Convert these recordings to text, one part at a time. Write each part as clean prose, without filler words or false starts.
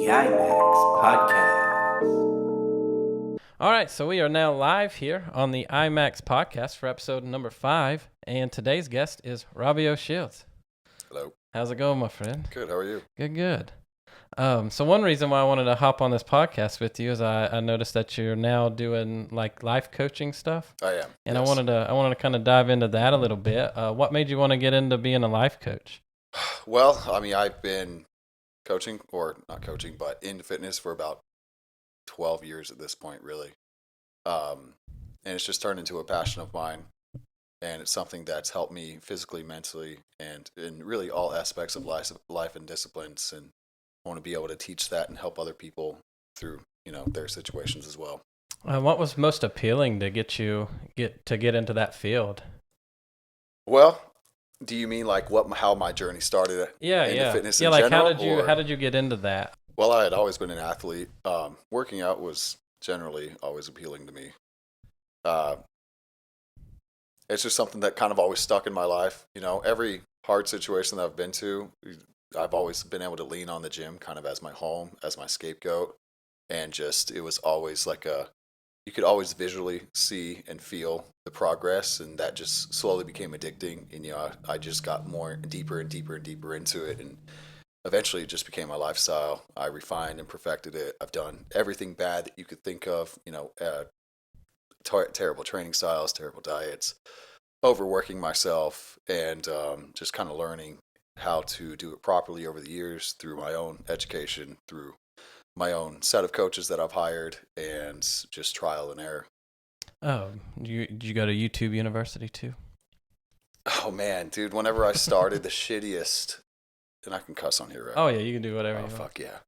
iMAXX podcast. All right, so we are now live here on the iMAXX podcast for episode number 5, and today's guest is Robbie O'Shields. Hello. How's it going, my friend? Good. How are you? Good. So one reason why I wanted to hop on this podcast with you is I noticed that you're now doing like life coaching stuff. I am. And yes. I wanted to kind of dive into that a little bit. What made you want to get into being a life coach? Well, I mean, I've been coaching, or not coaching, but in fitness for about 12 years at this point, really. And it's just turned into a passion of mine. And it's something that's helped me physically, mentally, and in really all aspects of life and disciplines. And I want to be able to teach that and help other people through, their situations as well. What was most appealing to get into that field? Well, do you mean like how my journey started? Yeah. Fitness yeah, in like general, how did you get into that? Well, I had always been an athlete. Working out was generally always appealing to me. It's just something that kind of always stuck in my life. Every hard situation that I've been to, I've always been able to lean on the gym kind of as my home, as my scapegoat. And just, it was always like you could always visually see and feel the progress. And that just slowly became addicting. And, I just got more deeper and deeper and deeper into it. And eventually it just became my lifestyle. I refined and perfected it. I've done everything bad that you could think of, terrible training styles, terrible diets, overworking myself, and just kind of learning how to do it properly over the years through my own education, through my own set of coaches that I've hired, and just trial and error. Oh, did you go to YouTube University too? Oh man, dude, whenever I started the shittiest, and I can cuss on here, right? Oh yeah, you can do whatever you want. Fuck yeah.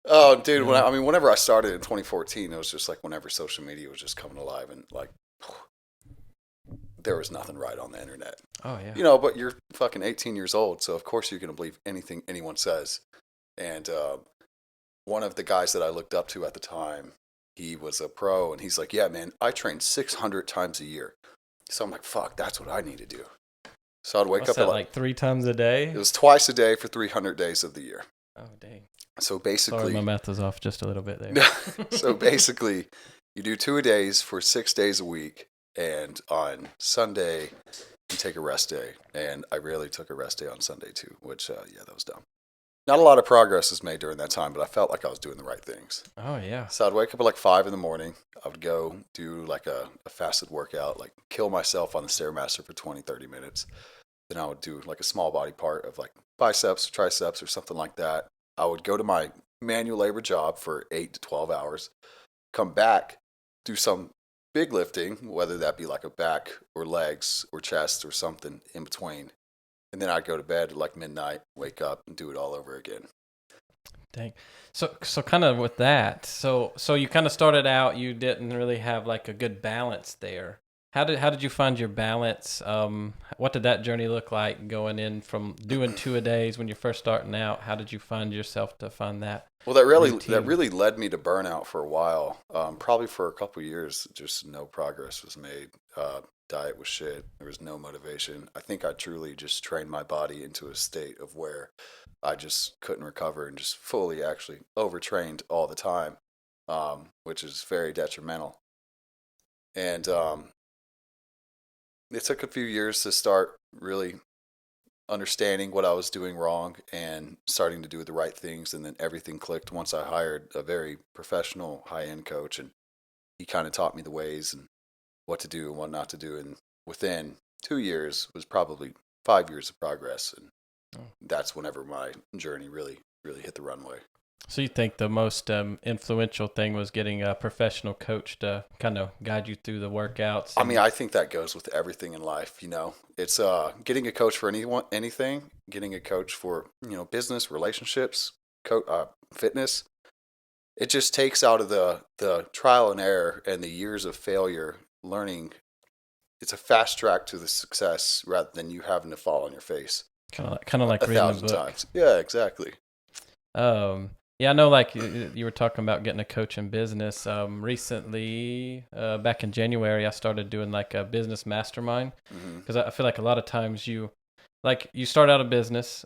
Oh, dude, whenever I started in 2014, it was just like whenever social media was just coming alive, and like there was nothing right on the internet. Oh yeah. But you're fucking 18 years old, so of course you're gonna believe anything anyone says. And one of the guys that I looked up to at the time, he was a pro, and he's like, "Yeah, man, I train 600 times a year." So I'm like, "Fuck, that's what I need to do." So I'd wake up at like 3 times a day. It was twice a day for 300 days of the year. Oh dang. So basically, sorry, my math was off just a little bit there. So basically, you do 2 days for 6 days a week, and on Sunday you take a rest day. And I rarely took a rest day on Sunday too, which that was dumb. Not a lot of progress was made during that time, but I felt like I was doing the right things. Oh yeah. So I'd wake up at like 5 a.m. I would go do like a fasted workout, like kill myself on the Stairmaster for 20-30 minutes. Then I would do like a small body part of like biceps or triceps or something like that. I would go to my manual labor job for 8 to 12 hours, come back, do some big lifting, whether that be like a back or legs or chest or something in between. And then I'd go to bed at like midnight, wake up, and do it all over again. Dang. So kind of with that, so you kind of started out, you didn't really have like a good balance there. How did you find your balance? What did that journey look like going in from doing 2 a days when you're first starting out? How did you find yourself to find that? Well, that routine? really led me to burnout for a while. Probably for a couple of years, just no progress was made. Diet was shit. There was no motivation. I think I truly just trained my body into a state of where I just couldn't recover and just fully actually overtrained all the time, which is very detrimental. And it took a few years to start really understanding what I was doing wrong and starting to do the right things. And then everything clicked once I hired a very professional high-end coach, and he kind of taught me the ways and what to do and what not to do. And within 2 years was probably 5 years of progress. And that's whenever my journey really, really hit the runway. So you think the most influential thing was getting a professional coach to kind of guide you through the workouts? I think that goes with everything in life. It's getting a coach for anything, getting a coach for, business, relationships, fitness. It just takes out of the trial and error and the years of failure learning. It's a fast track to the success rather than you having to fall on your face. Kind of like reading a book. Times. Yeah, exactly. Yeah, I know, like you were talking about getting a coach in business. Recently, back in January, I started doing like a business mastermind because I feel like a lot of times you start out a business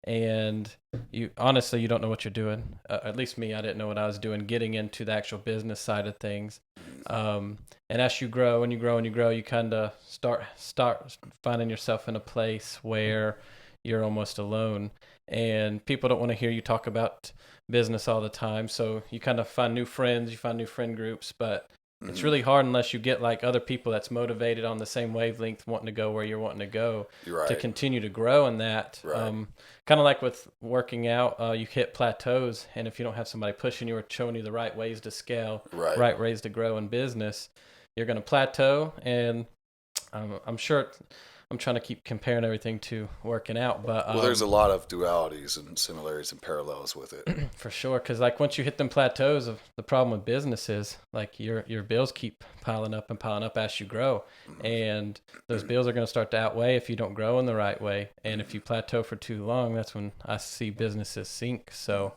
and you honestly you don't know what you're doing. At least me, I didn't know what I was doing getting into the actual business side of things. And as you grow and you grow and you grow, you kind of start finding yourself in a place where you're almost alone, and people don't want to hear you talk about business all the time. So you kind of find new friends, you find new friend groups, but it's really hard unless you get like other people that's motivated on the same wavelength, wanting to go where you're wanting to go, Right. to continue to grow in that. Right. Kind of like with working out, you hit plateaus, and if you don't have somebody pushing you or showing you the right ways to scale, right ways to grow in business, you're going to plateau. And I'm sure I'm trying to keep comparing everything to working out, but well, there's a lot of dualities and similarities and parallels with it. For sure, because like once you hit them plateaus, of the problem with business is like your bills keep piling up as you grow, and those bills are going to start to outweigh if you don't grow in the right way. And if you plateau for too long, that's when I see businesses sink. So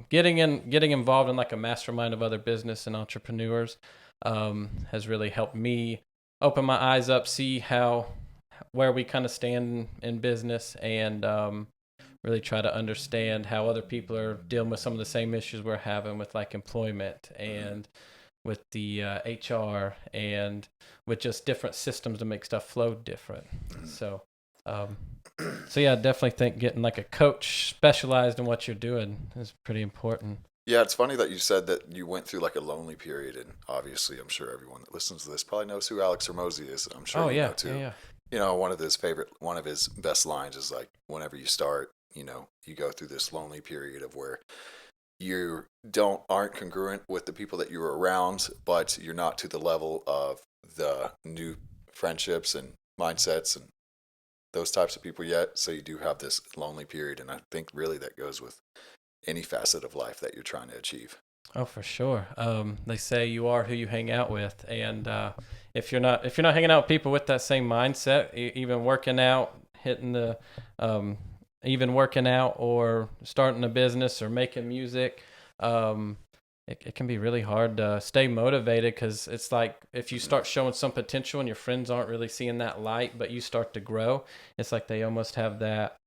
getting involved in like a mastermind of other business and entrepreneurs has really helped me open my eyes up, see where we kind of stand in business, and really try to understand how other people are dealing with some of the same issues we're having with like employment and with the HR and with just different systems to make stuff flow different. So yeah, I definitely think getting like a coach specialized in what you're doing is pretty important. Yeah, it's funny that you said that you went through like a lonely period, and obviously I'm sure everyone that listens to this probably knows who Alex Hormozy is. I'm sure you know too. Yeah. You know, one of his best lines is like, whenever you start, you know, you go through this lonely period of where you aren't congruent with the people that you were around, but you're not to the level of the new friendships and mindsets and those types of people yet. So you do have this lonely period, and I think really that goes with any facet of life that you're trying to achieve. Oh, for sure. They say you are who you hang out with, and if you're not hanging out with people with that same mindset, even working out, even working out or starting a business or making music, it can be really hard to stay motivated, because it's like if you start showing some potential and your friends aren't really seeing that light, but you start to grow, it's like they almost have that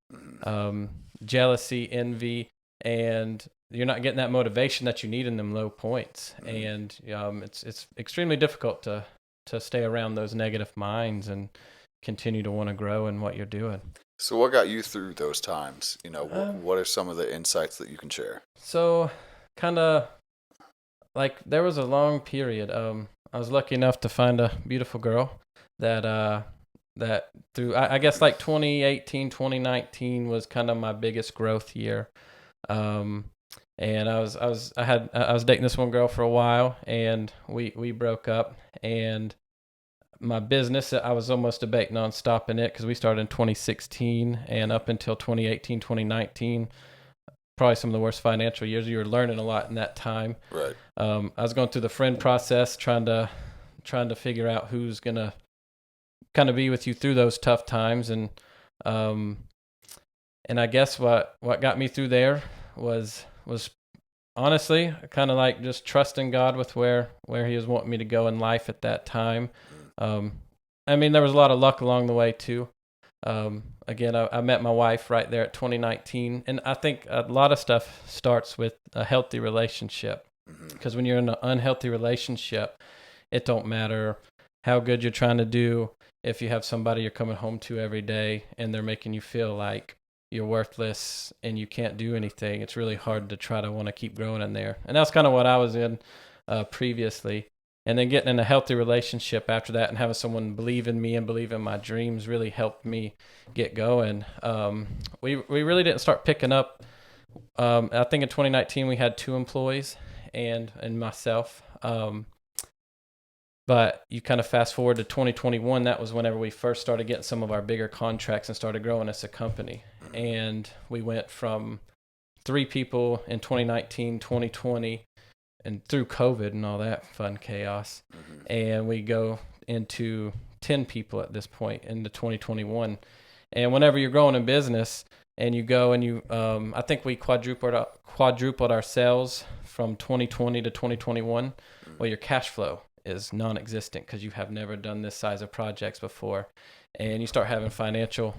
jealousy, envy, and you're not getting that motivation that you need in them low points. And it's extremely difficult to stay around those negative minds and continue to want to grow in what you're doing. So what got you through those times? You know, what are some of the insights that you can share? So kind of like there was a long period. I was lucky enough to find a beautiful girl that through, I guess like 2018, 2019 was kind of my biggest growth year. And I was dating this one girl for a while, and we broke up, and my business, I was almost debating on stopping it, because we started in 2016 and up until 2018, 2019, probably some of the worst financial years. You were learning a lot in that time. Right. I was going through the friend process, trying to figure out who's going to kind of be with you through those tough times. And I guess what got me through there was honestly kind of like just trusting God with where he was wanting me to go in life at that time. I mean, there was a lot of luck along the way too. Again, I met my wife right there at 2019, and I think a lot of stuff starts with a healthy relationship, because when you're in an unhealthy relationship, it don't matter how good you're trying to do. If you have somebody you're coming home to every day and they're making you feel like you're worthless and you can't do anything, it's really hard to try to want to keep growing in there. And that's kind of what I was in previously. And then getting in a healthy relationship after that and having someone believe in me and believe in my dreams really helped me get going. We really didn't start picking up. I think in 2019 we had 2 employees and myself. But you kind of fast forward to 2021, that was whenever we first started getting some of our bigger contracts and started growing as a company. And we went from 3 people in 2019, 2020, and through COVID and all that fun chaos. And we go into 10 people at this point into 2021. And whenever you're growing in business and you go and you, I think we quadrupled our sales from 2020 to 2021. Well, your cash flow is non-existent because you have never done this size of projects before, and you start having financial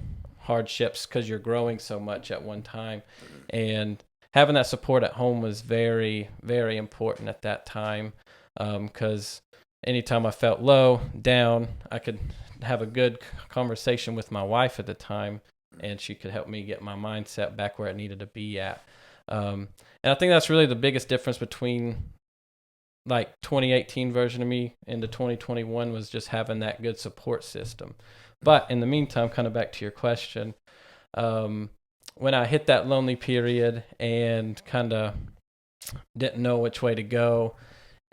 hardships because you're growing so much at one time. And having that support at home was very, very important at that time, because anytime I felt low, down, I could have a good conversation with my wife at the time, and she could help me get my mindset back where it needed to be at. And I think that's really the biggest difference between like 2018 version of me into 2021 was just having that good support system. But in the meantime, kind of back to your question, when I hit that lonely period and kind of didn't know which way to go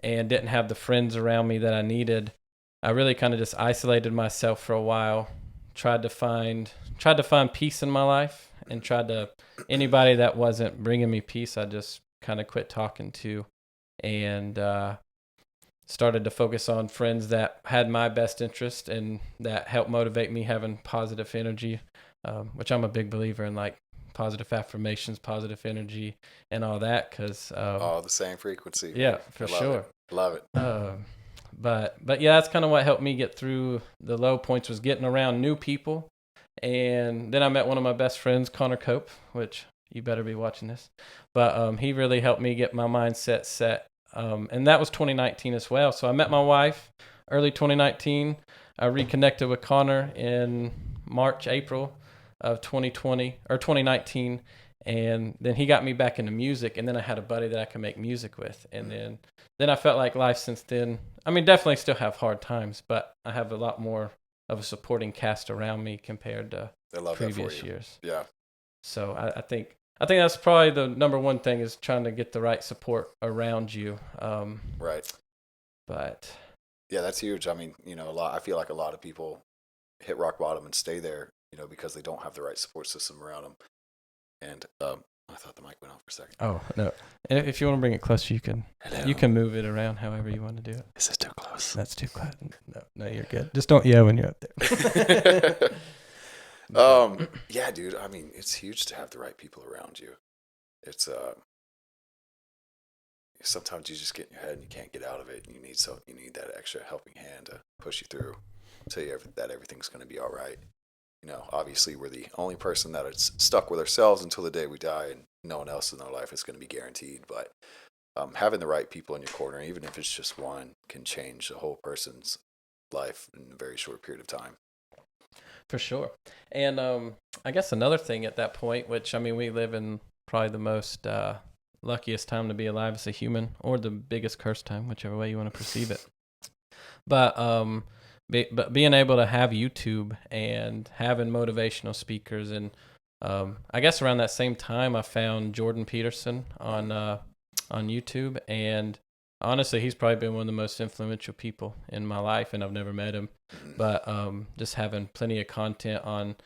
and didn't have the friends around me that I needed, I really kind of just isolated myself for a while, tried to find peace in my life, and anybody that wasn't bringing me peace, I just kind of quit talking to, and started to focus on friends that had my best interest and that helped motivate me, having positive energy, which I'm a big believer in, like positive affirmations, positive energy, and all that. Cause all the same frequency. Yeah, for sure. Love it. But yeah, that's kind of what helped me get through the low points, was getting around new people. And then I met one of my best friends, Connor Cope, which you better be watching this. But he really helped me get my mindset set. And that was 2019 as well. So I met my wife early 2019. I reconnected with Connor in March, April of 2019. And then he got me back into music. And then I had a buddy that I could make music with. And then I felt like life since then, I mean, definitely still have hard times, but I have a lot more of a supporting cast around me compared to previous years. Yeah. So I think that's probably the number one thing, is trying to get the right support around you. Right. But yeah, that's huge. I mean, I feel like a lot of people hit rock bottom and stay there, because they don't have the right support system around them. And I thought the mic went off for a second. Oh, no. And if you want to bring it closer, you can move it around however you want to do it. Is this too close? That's too close. No, you're good. Just don't yell when you're up there. Yeah, dude. I mean, it's huge to have the right people around you. It's sometimes you just get in your head and you can't get out of it, and you need that extra helping hand to push you through, tell you that everything's going to be all right. Obviously we're the only person that is stuck with ourselves until the day we die, and no one else in our life is going to be guaranteed. But having the right people in your corner, even if it's just one, can change a whole person's life in a very short period of time. For sure. And I guess another thing at that point, which, I mean, we live in probably the most luckiest time to be alive as a human, or the biggest cursed time, whichever way you want to perceive it. But being able to have YouTube and having motivational speakers, and I guess around that same time I found Jordan Peterson on YouTube, and honestly he's probably been one of the most influential people in my life, and I've never met him, but just having plenty of content on,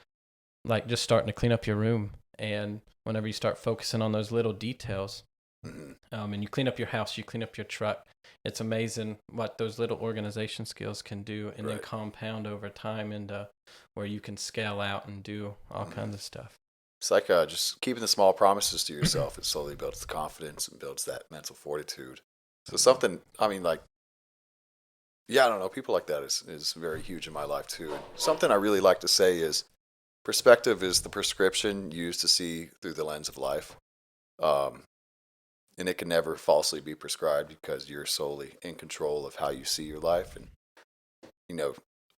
like, just starting to clean up your room, and whenever you start focusing on those little details, and you clean up your house, you clean up your truck, it's amazing what those little organization skills can do, and then compound over time into where you can scale out and do all kinds of stuff. It's like just keeping the small promises to yourself. It slowly builds the confidence and builds that mental fortitude. So something, I mean, like, yeah, I don't know. People like that is very huge in my life too. And something I really like to say is, perspective is the prescription used to see through the lens of life. And it can never falsely be prescribed, because you're solely in control of how you see your life. And,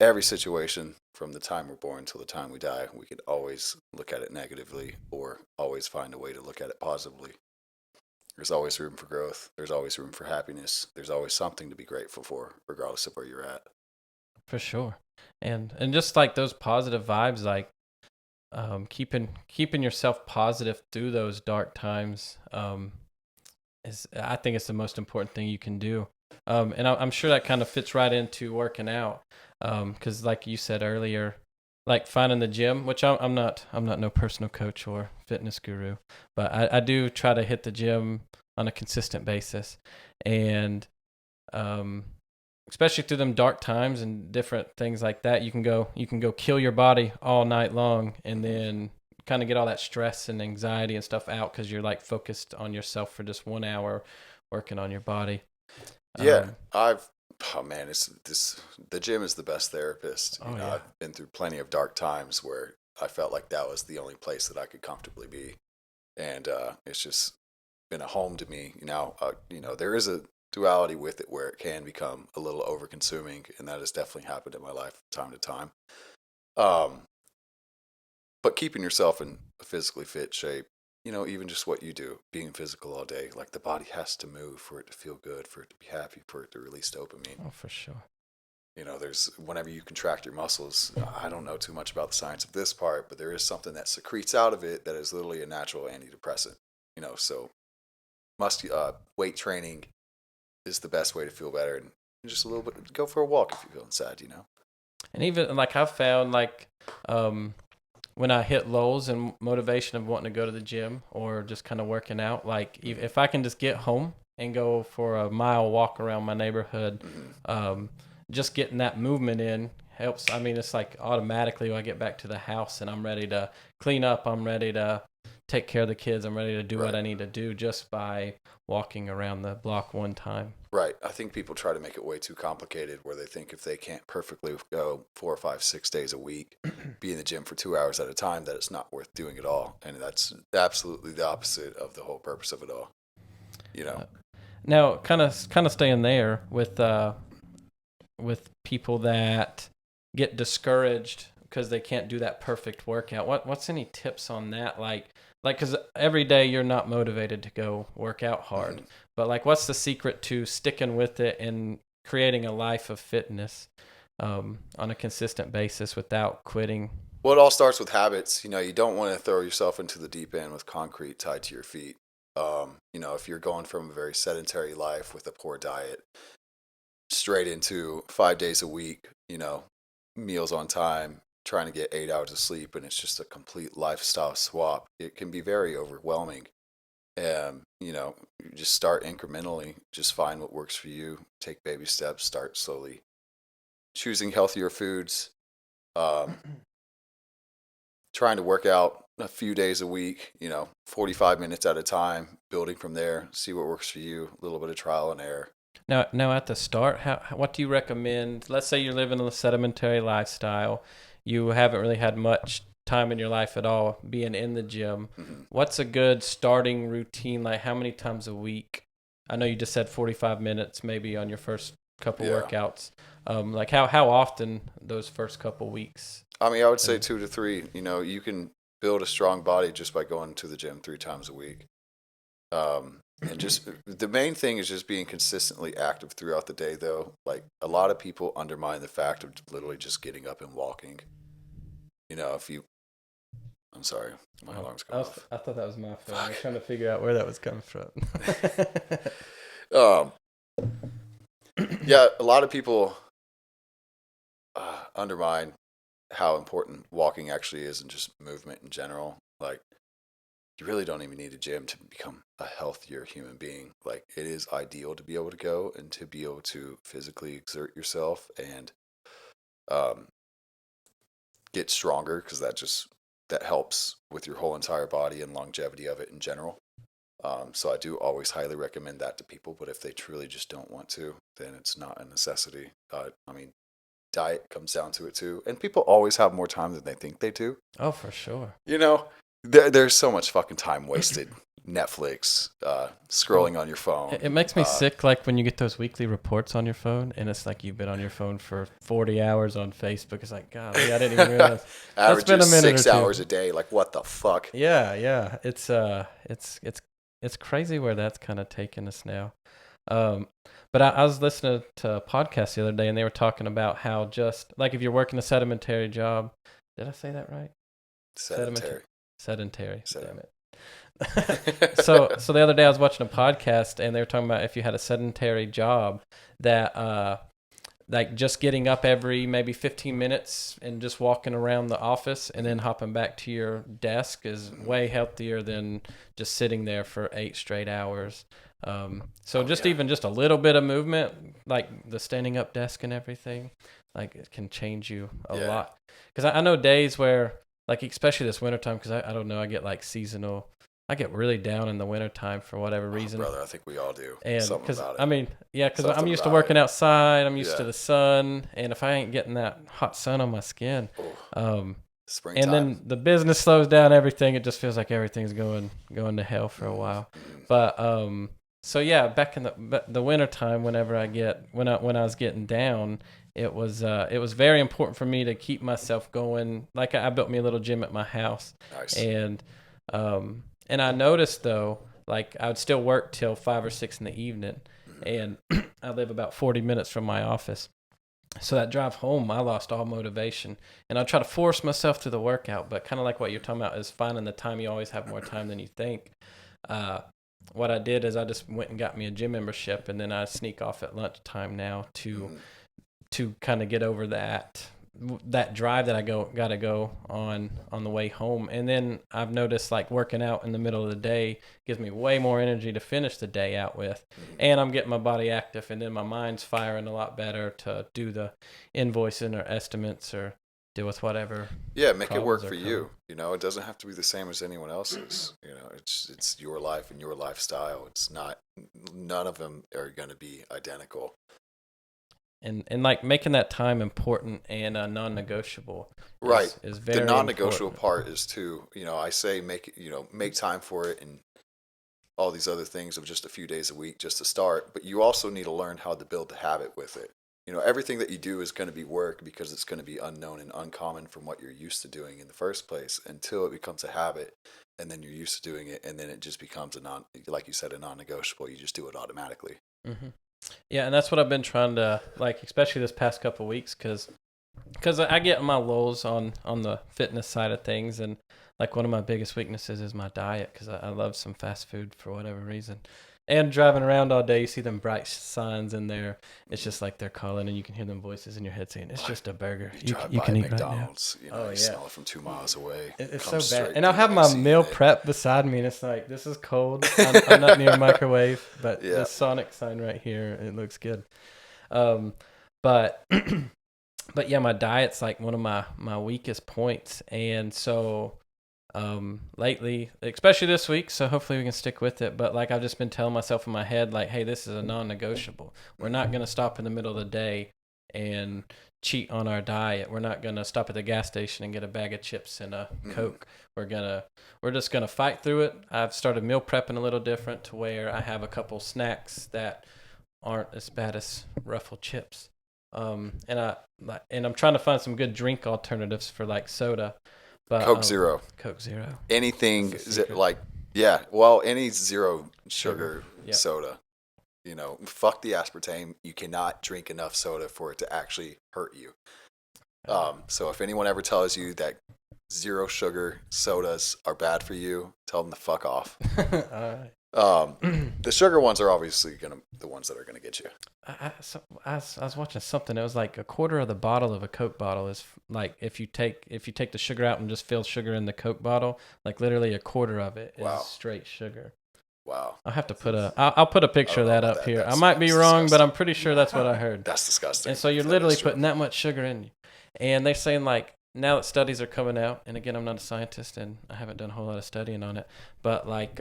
every situation from the time we're born till the time we die, we could always look at it negatively or always find a way to look at it positively. There's always room for growth. There's always room for happiness. There's always something to be grateful for, regardless of where you're at. For sure. And just like those positive vibes, like keeping yourself positive through those dark times, I think it's the most important thing you can do. And I'm sure that kind of fits right into working out. Because like you said earlier, like finding the gym, which I'm not no personal coach or fitness guru, but I do try to hit the gym on a consistent basis. And especially through them dark times and different things like that, you can go kill your body all night long, and then kind of get all that stress and anxiety and stuff out, because you're like focused on yourself for just 1 hour working on your body. Yeah, the gym is the best therapist. I've been through plenty of dark times where I felt like that was the only place that I could comfortably be. And it's just been a home to me. There is a duality with it where it can become a little over consuming, and that has definitely happened in my life from time to time. But keeping yourself in a physically fit shape, even just what you do, being physical all day, like the body has to move for it to feel good, for it to be happy, for it to release dopamine. Oh, for sure. There's whenever you contract your muscles, I don't know too much about the science of this part, but there is something that secretes out of it that is literally a natural antidepressant. So weight training is the best way to feel better, and just a little bit, go for a walk if you're feeling sad. And even like I've found when I hit lows and motivation of wanting to go to the gym or just kind of working out, like if I can just get home and go for a mile walk around my neighborhood, just getting that movement in helps. I mean, it's like automatically when I get back to the house and I'm ready to clean up, I'm ready to take care of the kids, I'm ready to do what I need to do just by walking around the block one time. Right. I think people try to make it way too complicated, where they think if they can't perfectly go 4 or 5, 6 days a week, be in the gym for 2 hours at a time, that it's not worth doing at all. And that's absolutely the opposite of the whole purpose of it all. Now, kind of staying there with people that get discouraged because they can't do that perfect workout. What's any tips on that? Like, because every day you're not motivated to go work out hard, but like, what's the secret to sticking with it and creating a life of fitness on a consistent basis without quitting? Well, it all starts with habits. You don't want to throw yourself into the deep end with concrete tied to your feet. If you're going from a very sedentary life with a poor diet straight into 5 days a week, meals on time, trying to get 8 hours of sleep, and it's just a complete lifestyle swap, it can be very overwhelming. You just start incrementally, just find what works for you, take baby steps, start slowly choosing healthier foods, trying to work out a few days a week, 45 minutes at a time, building from there, see what works for you, a little bit of trial and error. Now at the start, what do you recommend? Let's say you're living a sedentary lifestyle. You haven't really had much time in your life at all being in the gym. What's a good starting routine? Like, how many times a week? I know you just said 45 minutes maybe on your first couple workouts. Like how often those first couple weeks? I mean, I would say 2 to 3. You can build a strong body just by going to the gym 3 times a week. And just the main thing is just being consistently active throughout the day, though. Like, a lot of people undermine the fact of literally just getting up and walking. I'm sorry, my alarm's going off. I thought that was my phone. I was trying to figure out where that was coming from. Yeah, a lot of people undermine how important walking actually is, and just movement in general. Like, you really don't even need a gym to become a healthier human being. Like, it is ideal to be able to go and to be able to physically exert yourself and get stronger, because that helps with your whole entire body and longevity of it in general. So I do always highly recommend that to people, but if they truly just don't want to, then it's not a necessity. Diet comes down to it too, and people always have more time than they think they do. Oh, for sure. There's so much fucking time wasted. Netflix, scrolling on your phone. It makes me sick, like when you get those weekly reports on your phone, and it's like you've been on your phone for 40 hours on Facebook. It's like, God, I didn't even realize. Average been a minute 6 hours a day. Like, what the fuck? Yeah. It's crazy where that's kind of taken us now. But I was listening to a podcast the other day, and they were talking about how just like if you're working a sedentary job, did I say that right? Sedentary. Damn it. So the other day I was watching a podcast, and they were talking about if you had a sedentary job, that like just getting up every maybe 15 minutes and just walking around the office and then hopping back to your desk is way healthier than just sitting there for 8 straight hours. Even just a little bit of movement, like the standing up desk and everything, like it can change you a lot. Because I know days where, like, especially this wintertime, because I don't know, I get like seasonal. I get really down in the wintertime for whatever reason. Brother, I think we all do. And because I'm used to working outside. I'm used to the sun, and if I ain't getting that hot sun on my skin, Springtime. And then the business slows down, everything. It just feels like everything's going to hell for a while. But so yeah, back in the winter time, when I was getting down, it was very important for me to keep myself going. Like I built me a little gym at my house. Nice. And I noticed though, like I would still work till 5 or 6 in the evening, and I live about 40 minutes from my office. So that drive home, I lost all motivation, and I try to force myself through the workout. But kind of like what you're talking about is finding the time. You always have more time than you think. What I did is I just went and got me a gym membership, and then I sneak off at lunchtime now to kind of get over that drive that I gotta go on the way home. And then I've noticed like working out in the middle of the day gives me way more energy to finish the day out with, and I'm getting my body active, and then my mind's firing a lot better to do the invoicing or estimates or deal with whatever. Yeah, make it work for you. You know, it doesn't have to be the same as anyone else's. You know, it's your life and your lifestyle. It's not, none of them are going to be identical. And like making that time important and non-negotiable, right? Is very the non-negotiable important. part is too. You know, I say make time for it and all these other things of just a few days a week just to start. But you also need to learn how to build the habit with it. You know, everything that you do is going to be work because it's going to be unknown and uncommon from what you're used to doing in the first place until it becomes a habit, and then you're used to doing it, and then it just becomes like you said, a non-negotiable. You just do it automatically. Mm-hmm. Yeah, and that's what I've been trying to, like, especially this past couple of weeks, because I get my lulls on the fitness side of things, and like one of my biggest weaknesses is my diet, because I love some fast food for whatever reason. And driving around all day, you see them bright signs in there. It's just like they're calling, and you can hear them voices in your head saying, "It's just a burger. You can eat McDonald's, right now." You smell it from 2 miles away. It's so bad. And I'll have my meal prep beside me, and it's like, this is cold. I'm not near a microwave, but the Sonic sign right here, it looks good. But yeah, my diet's like one of my weakest points, and so lately, especially this week, so hopefully we can stick with it, but like I've just been telling myself in my head, like, hey, this is a non-negotiable. We're not going to stop in the middle of the day and cheat on our diet. We're not going to stop at the gas station and get a bag of chips and a Coke. We're just going to fight through it. I've started meal prepping a little different to where I have a couple snacks that aren't as bad as Ruffled chips. And I'm trying to find some good drink alternatives for like soda. But, Coke Zero. Anything any zero sugar soda. You know, fuck the aspartame. You cannot drink enough soda for it to actually hurt you. So if anyone ever tells you that zero sugar sodas are bad for you, tell them to fuck off. All right. The sugar ones are obviously the ones that are gonna get you. I was watching something. It was like a quarter of the bottle of a Coke bottle is like if you take the sugar out and just fill sugar in the Coke bottle, like literally a quarter of it is straight sugar. Wow. I'll have to I'll put a picture of that up here. I might be wrong, but I'm pretty sure that's what I heard. That's disgusting. And so you're literally putting that much sugar in you, and they're saying like, now that studies are coming out, and again, I'm not a scientist and I haven't done a whole lot of studying on it, but like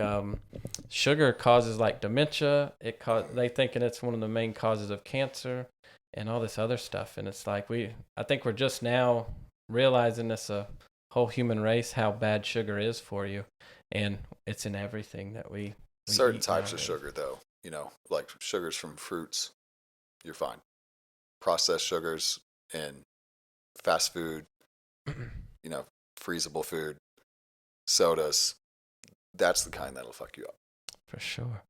sugar causes like dementia. They thinking it's one of the main causes of cancer and all this other stuff. And it's like I think we're just now realizing this a whole human race how bad sugar is for you, and it's in everything that we certain types of sugar though. You know, like sugars from fruits, you're fine. Processed sugars and fast food. You know, freezable food, sodas, that's the kind that'll fuck you up. For sure.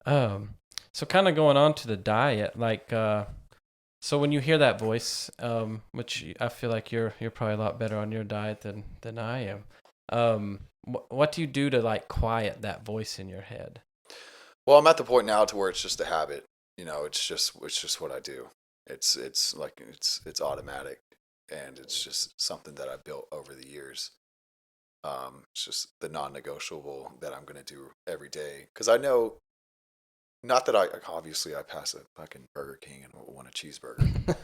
So kind of going on to the diet, like, so when you hear that voice, which I feel like you're probably a lot better on your diet than I am. What do you do to like quiet that voice in your head? Well, I'm at the point now to where it's just a habit. You know, it's just what I do. It's automatic. And it's just something that I built over the years. It's just the non-negotiable that I'm going to do every day. Because I know, not that I pass a fucking Burger King and want a cheeseburger.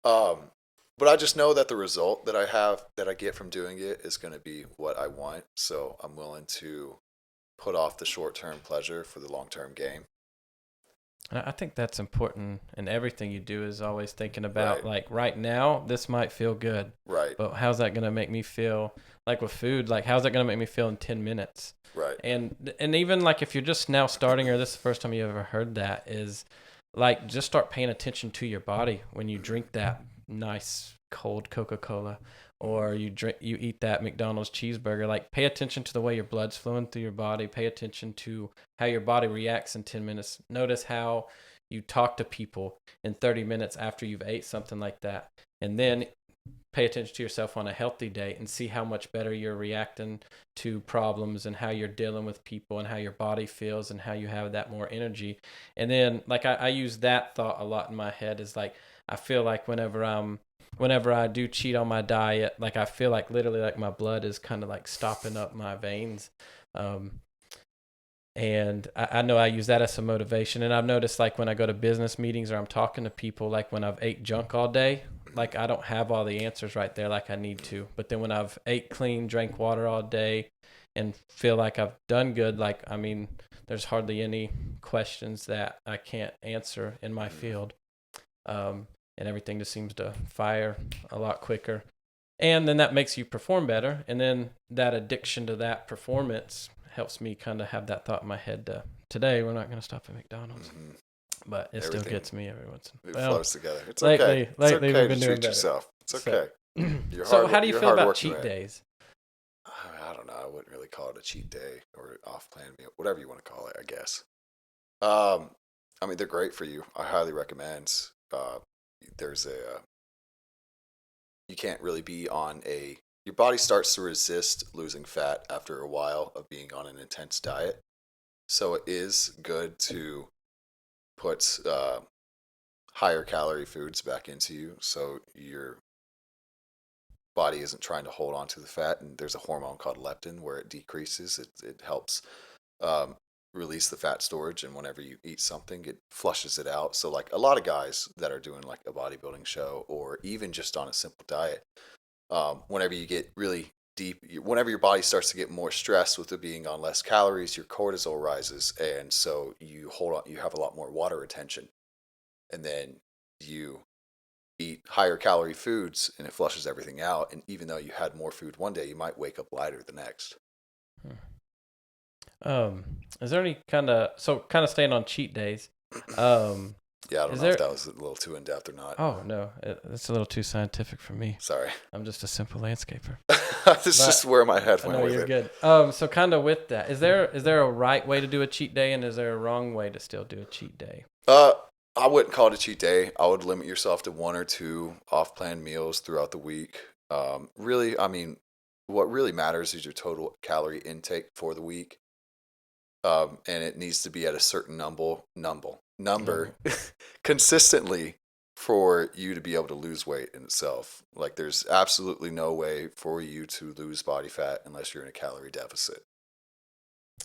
But I just know that the result that I get from doing it is going to be what I want. So I'm willing to put off the short-term pleasure for the long-term gain. I think that's important in everything you do, is always thinking about Right. like right now, this might feel good, Right. but how's that going to make me feel? Like with food, like how's that going to make me feel in 10 minutes? Right. And even like if you're just now starting, or this is the first time you ever heard that, is like just start paying attention to your body when you drink that nice cold Coca-Cola, or you eat that McDonald's cheeseburger. Like pay attention to the way your blood's flowing through your body. Pay attention to how your body reacts in 10 minutes. Notice how you talk to people in 30 minutes after you've ate something like that. And then pay attention to yourself on a healthy day and see how much better you're reacting to problems, and how you're dealing with people, and how your body feels, and how you have that more energy. And then like I use that thought a lot in my head, is like I feel like whenever I do cheat on my diet, like I feel like literally like my blood is kind of like stopping up my veins. And I know I use that as some motivation. And I've noticed like when I go to business meetings or I'm talking to people, like when I've ate junk all day, like I don't have all the answers right there like I need to. But then when I've ate clean, drank water all day, and feel like I've done good, like, I mean, there's hardly any questions that I can't answer in my field. And everything just seems to fire a lot quicker. And then that makes you perform better. And then that addiction to that performance helps me kind of have that thought in my head. Today, we're not going to stop at McDonald's. Mm-hmm. But it still gets me every once in a while. It flows together. It's lately, okay. Lately, it's okay we've been to doing treat better. yourself. It's okay. So how do you feel about cheat man. days? I don't know. I wouldn't really call it a cheat day or off-plan meal, whatever you want to call it, I guess. I mean, they're great for you. I highly recommend. There's you can't really be on your body starts to resist losing fat after a while of being on an intense diet. So it is good to put higher calorie foods back into you, so your body isn't trying to hold on to the fat. And there's a hormone called leptin where it decreases. It helps um, release the fat storage, and whenever you eat something, it flushes it out. So like a lot of guys that are doing like a bodybuilding show, or even just on a simple diet, whenever you get really deep, whenever your body starts to get more stressed with it being on less calories, your cortisol rises, and so you have a lot more water retention, and then you eat higher calorie foods and it flushes everything out. And even though you had more food one day, you might wake up lighter the next. Is there any kind of staying on cheat days? Yeah, I don't know if that was a little too in depth or not. Oh no, it's a little too scientific for me. Sorry, I'm just a simple landscaper. That's just where my head went with you're it. Good. So kind of with that, is there a right way to do a cheat day, and is there a wrong way to still do a cheat day? I wouldn't call it a cheat day. I would limit yourself to 1 or 2 off-plan meals throughout the week. Really, I mean, what really matters is your total calorie intake for the week. And it needs to be at a certain number consistently for you to be able to lose weight in itself. Like there's absolutely no way for you to lose body fat unless you're in a calorie deficit.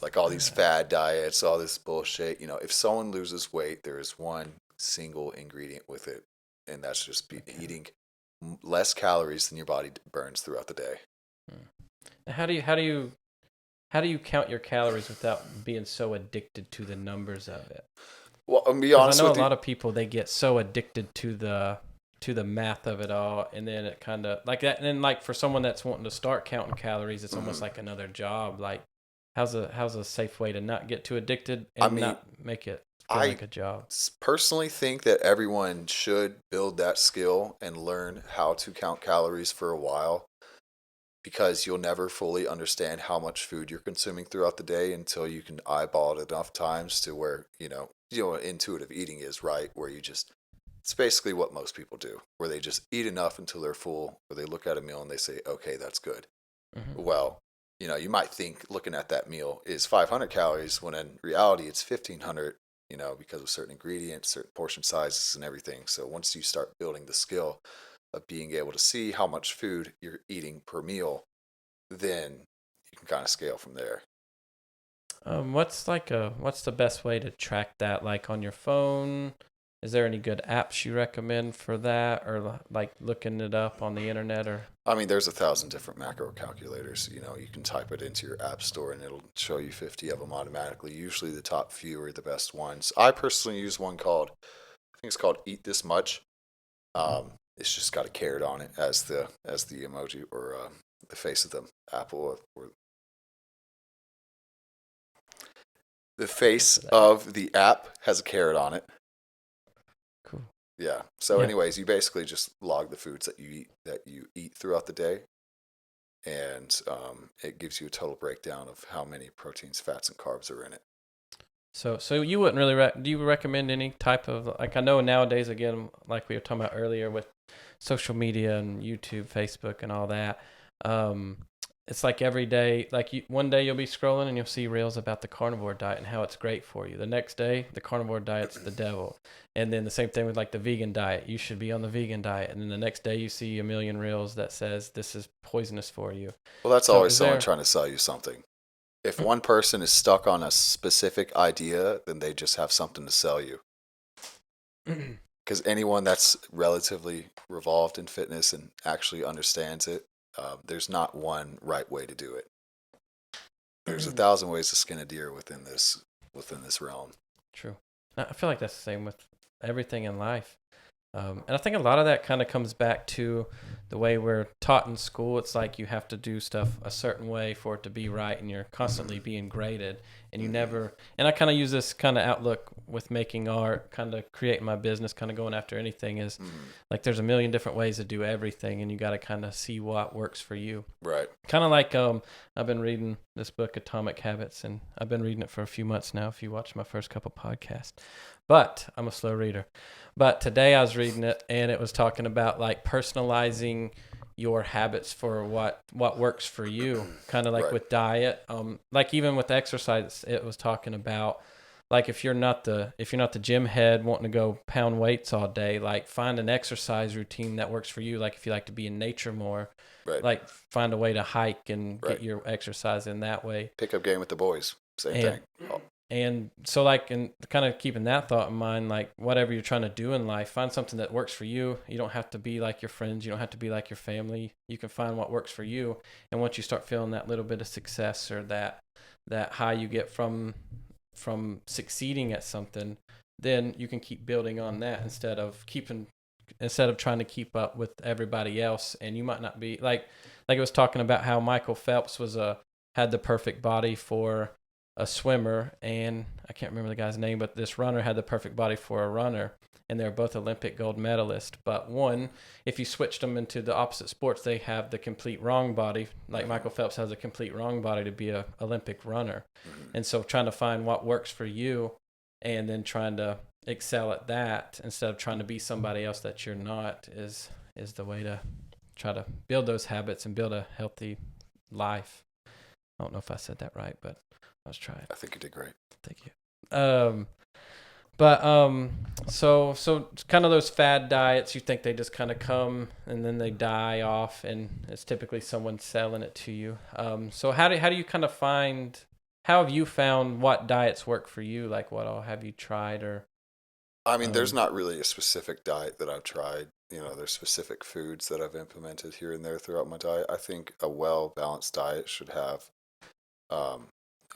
Like all these fad diets, all this bullshit. If someone loses weight, there is one single ingredient with it, and that's just eating less calories than your body burns throughout the day. How do you count your calories without being so addicted to the numbers of it? Well, I'll be honest with you. I know a lot of people, they get so addicted to the math of it all, and then it kind of like that. And then like for someone that's wanting to start counting calories, it's almost like another job. Like how's a safe way to not get too addicted and not make it feel like a job? I personally think that everyone should build that skill and learn how to count calories for a while, because you'll never fully understand how much food you're consuming throughout the day until you can eyeball it enough times to where, intuitive eating is, right? Where it's basically what most people do, where they just eat enough until they're full, or they look at a meal and they say, okay, that's good. Mm-hmm. Well, you might think looking at that meal is 500 calories when in reality it's 1,500, because of certain ingredients, certain portion sizes and everything. So once you start building the skill of being able to see how much food you're eating per meal, then you can kind of scale from there. What's the best way to track that? Like on your phone, Is there any good apps you recommend for that, or like looking it up on the internet? Or I mean, there's 1,000 different macro calculators. You know, you can type it into your app store and it'll show you 50 of them automatically. Usually the top few are the best ones. I personally use one called, I think it's called Eat This Much. It's just got a carrot on it as the emoji or the face of the apple. Or the face of the app has a carrot on it. cool. Yeah. So, Yeah. anyways, you basically just log the foods that you eat throughout the day, and it gives you a total breakdown of how many proteins, fats, and carbs are in it. So you wouldn't really do you recommend any type of, like, I know nowadays, again, like we were talking about earlier with social media and YouTube, Facebook, and all that, it's like every day, like one day you'll be scrolling and you'll see reels about the carnivore diet and how it's great for you. The next day, the carnivore diet's the devil. And then the same thing with like the vegan diet. You should be on the vegan diet. And then the next day you see a million reels that says this is poisonous for you. Well, that's So always is someone there- trying to sell you something. If one person is stuck on a specific idea, then they just have something to sell you. Because anyone that's relatively revolved in fitness and actually understands it, there's not one right way to do it. There's 1,000 ways to skin a deer within this realm. True. I feel like that's the same with everything in life. And I think a lot of that kind of comes back to the way we're taught in school. It's like you have to do stuff a certain way for it to be right, and you're constantly being graded. And you never, and I kind of use this kind of outlook with making art, kind of creating my business, kind of going after anything, is like there's a million different ways to do everything, and you got to kind of see what works for you. Right. Kind of like I've been reading this book, Atomic Habits, and I've been reading it for a few months now, if you watch my first couple podcasts. But I'm a slow reader. But today I was reading it, and it was talking about like personalizing your habits for what works for you, kind of like Right. with diet. Like even with exercise, it was talking about like if you're not the gym head wanting to go pound weights all day, like find an exercise routine that works for you. Like if you like to be in nature more, Right. like find a way to hike and Right. get your exercise in that way. Pickup game with the boys. Same thing. Oh, And so like, and kind of keeping that thought in mind, like whatever you're trying to do in life, find something that works for you. You don't have to be like your friends. You don't have to be like your family. You can find what works for you. And once you start feeling that little bit of success or that high you get from succeeding at something, then you can keep building on that instead of trying to keep up with everybody else. And you might not be like it was talking about how Michael Phelps had the perfect body for a swimmer, and I can't remember the guy's name, but this runner had the perfect body for a runner, and they're both Olympic gold medalists. But one, if you switched them into the opposite sports, they have the complete wrong body. Like Michael Phelps has a complete wrong body to be a Olympic runner. And so trying to find what works for you and then trying to excel at that instead of trying to be somebody else that you're not is the way to try to build those habits and build a healthy life. I don't know if I said that right, but let's try it. I think you did great. Thank you. So kind of those fad diets, you think they just kind of come and then they die off, and it's typically someone selling it to you. So how do you kind of how have you found what diets work for you? Like what all have you tried? Or I mean, there's not really a specific diet that I've tried. You know, there's specific foods that I've implemented here and there throughout my diet. I think a well-balanced diet should have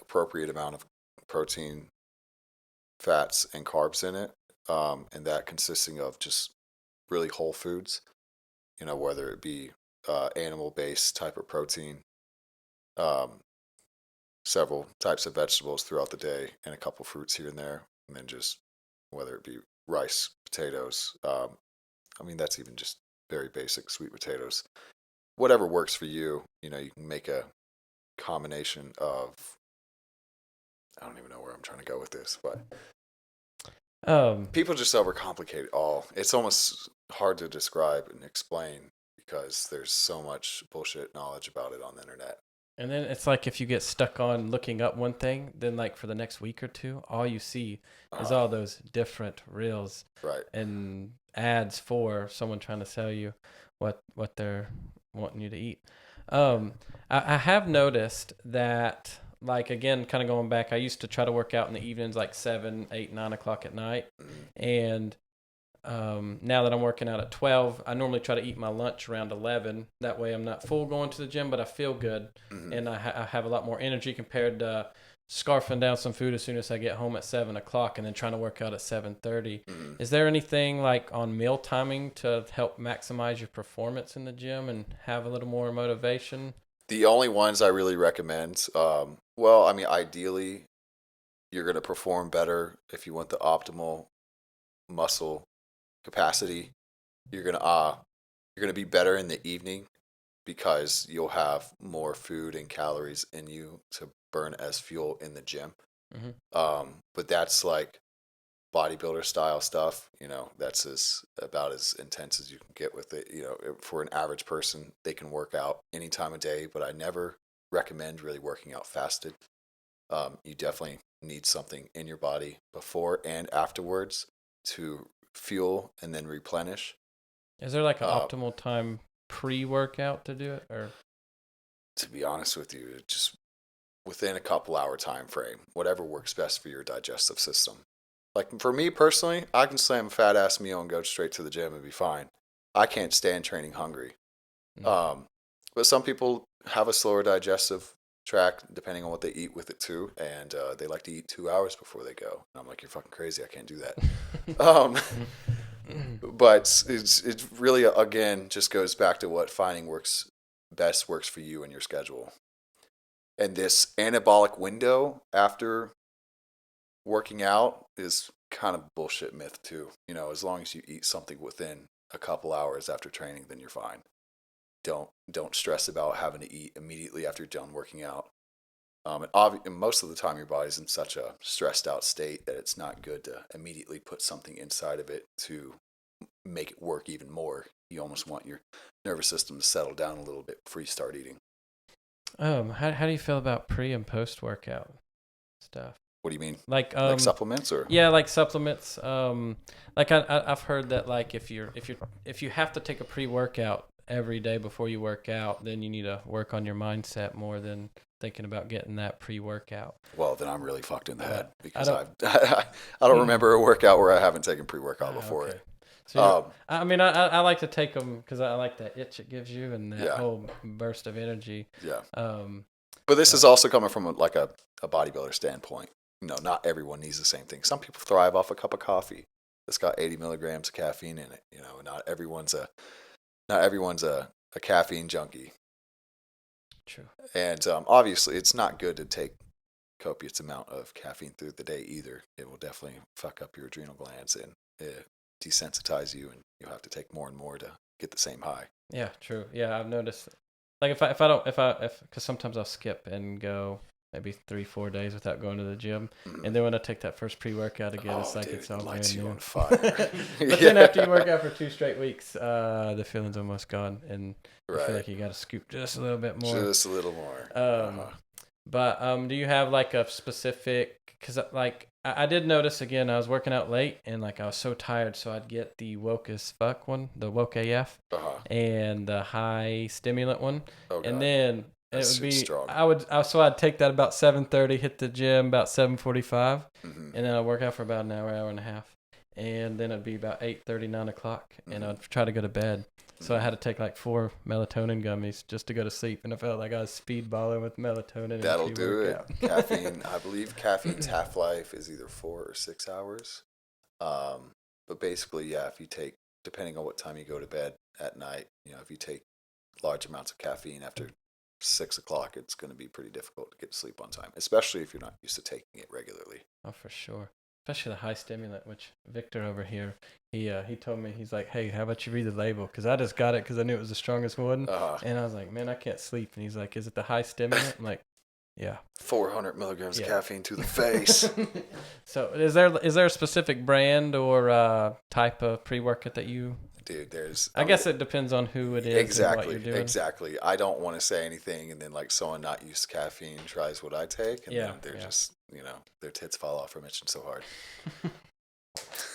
appropriate amount of protein, fats, and carbs in it, and that consisting of just really whole foods, you know, whether it be animal-based type of protein, several types of vegetables throughout the day, and a couple fruits here and there, and then just whether it be rice, potatoes, I mean, that's even just very basic sweet potatoes. Whatever works for you, you know, you can make a combination of, I don't even know where I'm trying to go with this, but people just overcomplicate it all. It's almost hard to describe and explain because there's so much bullshit knowledge about it on the internet. And then it's like if you get stuck on looking up one thing, then like for the next week or two, all you see is all those different reels, right, and ads for someone trying to sell you what they're wanting you to eat. I have noticed that, like, again, kind of going back, I used to try to work out in the evenings, like 7, 8, 9 o'clock at night. And now that I'm working out at 12, I normally try to eat my lunch around 11. That way I'm not full going to the gym, but I feel good. And I have a lot more energy compared to scarfing down some food as soon as I get home at 7 o'clock and then trying to work out at 7:30. Is there anything like on meal timing to help maximize your performance in the gym and have a little more motivation? The only ones I really recommend, well, I mean, ideally, you're going to perform better if you want the optimal muscle capacity. You're gonna be better in the evening because you'll have more food and calories in you to burn as fuel in the gym. But that's like bodybuilder style stuff. That's about as intense as you can get with it. For an average person, they can work out any time of day, but I never recommend really working out fasted. You definitely need something in your body before and afterwards to fuel and then replenish. Is there like an optimal time pre-workout to do it, or? To be honest with you, just within a couple hour time frame, whatever works best for your digestive system. Like for me personally, I can slam a fat ass meal and go straight to the gym and be fine. I can't stand training hungry. But some people have a slower digestive tract depending on what they eat with it too, and they like to eat 2 hours before they go. And I'm like, you're fucking crazy. I can't do that. But it's really, again, just goes back to what finding works for you and your schedule. And this anabolic window after working out is kind of bullshit myth too. As long as you eat something within a couple hours after training, then you're fine. Don't stress about having to eat immediately after you're done working out. And most of the time your body's in such a stressed out state that it's not good to immediately put something inside of it to make it work even more. You almost want your nervous system to settle down a little bit before you start eating. How do you feel about pre and post workout stuff? What do you mean? Like supplements or? Yeah, like supplements. Like I've heard that like if you have to take a pre-workout every day before you work out, then you need to work on your mindset more than thinking about getting that pre-workout. Well, then I'm really fucked in the head because I don't remember a workout where I haven't taken pre-workout before okay. it. So I mean, I like to take them because I like that itch it gives you and that whole burst of energy. Yeah. But this is also coming from a bodybuilder standpoint. Not everyone needs the same thing. Some people thrive off a cup of coffee that's got 80 milligrams of caffeine in it. Not everyone's a caffeine junkie. True. And obviously, it's not good to take copious amount of caffeine through the day either. It will definitely fuck up your adrenal glands and desensitize you, and you'll have to take more and more to get the same high. Yeah, true. Yeah, I've noticed. Like because sometimes I'll skip and go maybe 3-4 days without going to the gym, and then when I take that first pre-workout again, it's like dude, it's all lights brand you new. on fire. But then after you work out for 2 straight weeks, the feeling's almost gone, and I feel like you got to scoop just a little bit more. Just a little more. But do you have like a specific? Because like I did notice again, I was working out late and like I was so tired, so I'd get the woke as fuck one, the woke AF, and the high stimulant one, and then it would be strong. I'd take that about 7:30, hit the gym about 7:45, and then I'd work out for about an hour and a half, and then it'd be about 8:30, 9 o'clock, and I'd try to go to bed. So I had to take like 4 melatonin gummies just to go to sleep, and I felt like I was speedballing with melatonin. That'll do it. Caffeine, I believe caffeine's half-life is either 4 or 6 hours. But basically, yeah, if you take, depending on what time you go to bed at night, if you take large amounts of caffeine after 6 o'clock, it's going to be pretty difficult to get to sleep on time, especially if you're not used to taking it regularly. Oh, for sure. Especially the high stimulant, which Victor over here, he told me, he's like, hey, how about you read the label? Because I just got it because I knew it was the strongest one. And I was like, man, I can't sleep. And he's like, is it the high stimulant? I'm like, yeah. 400 milligrams of caffeine to the face. So is there a specific brand or type of pre-workout that you... Dude, I guess it depends on who it is exactly, and what you're doing. Exactly. I don't want to say anything, and then like someone not used to caffeine tries what I take, and then they're just, their tits fall off from itching so hard.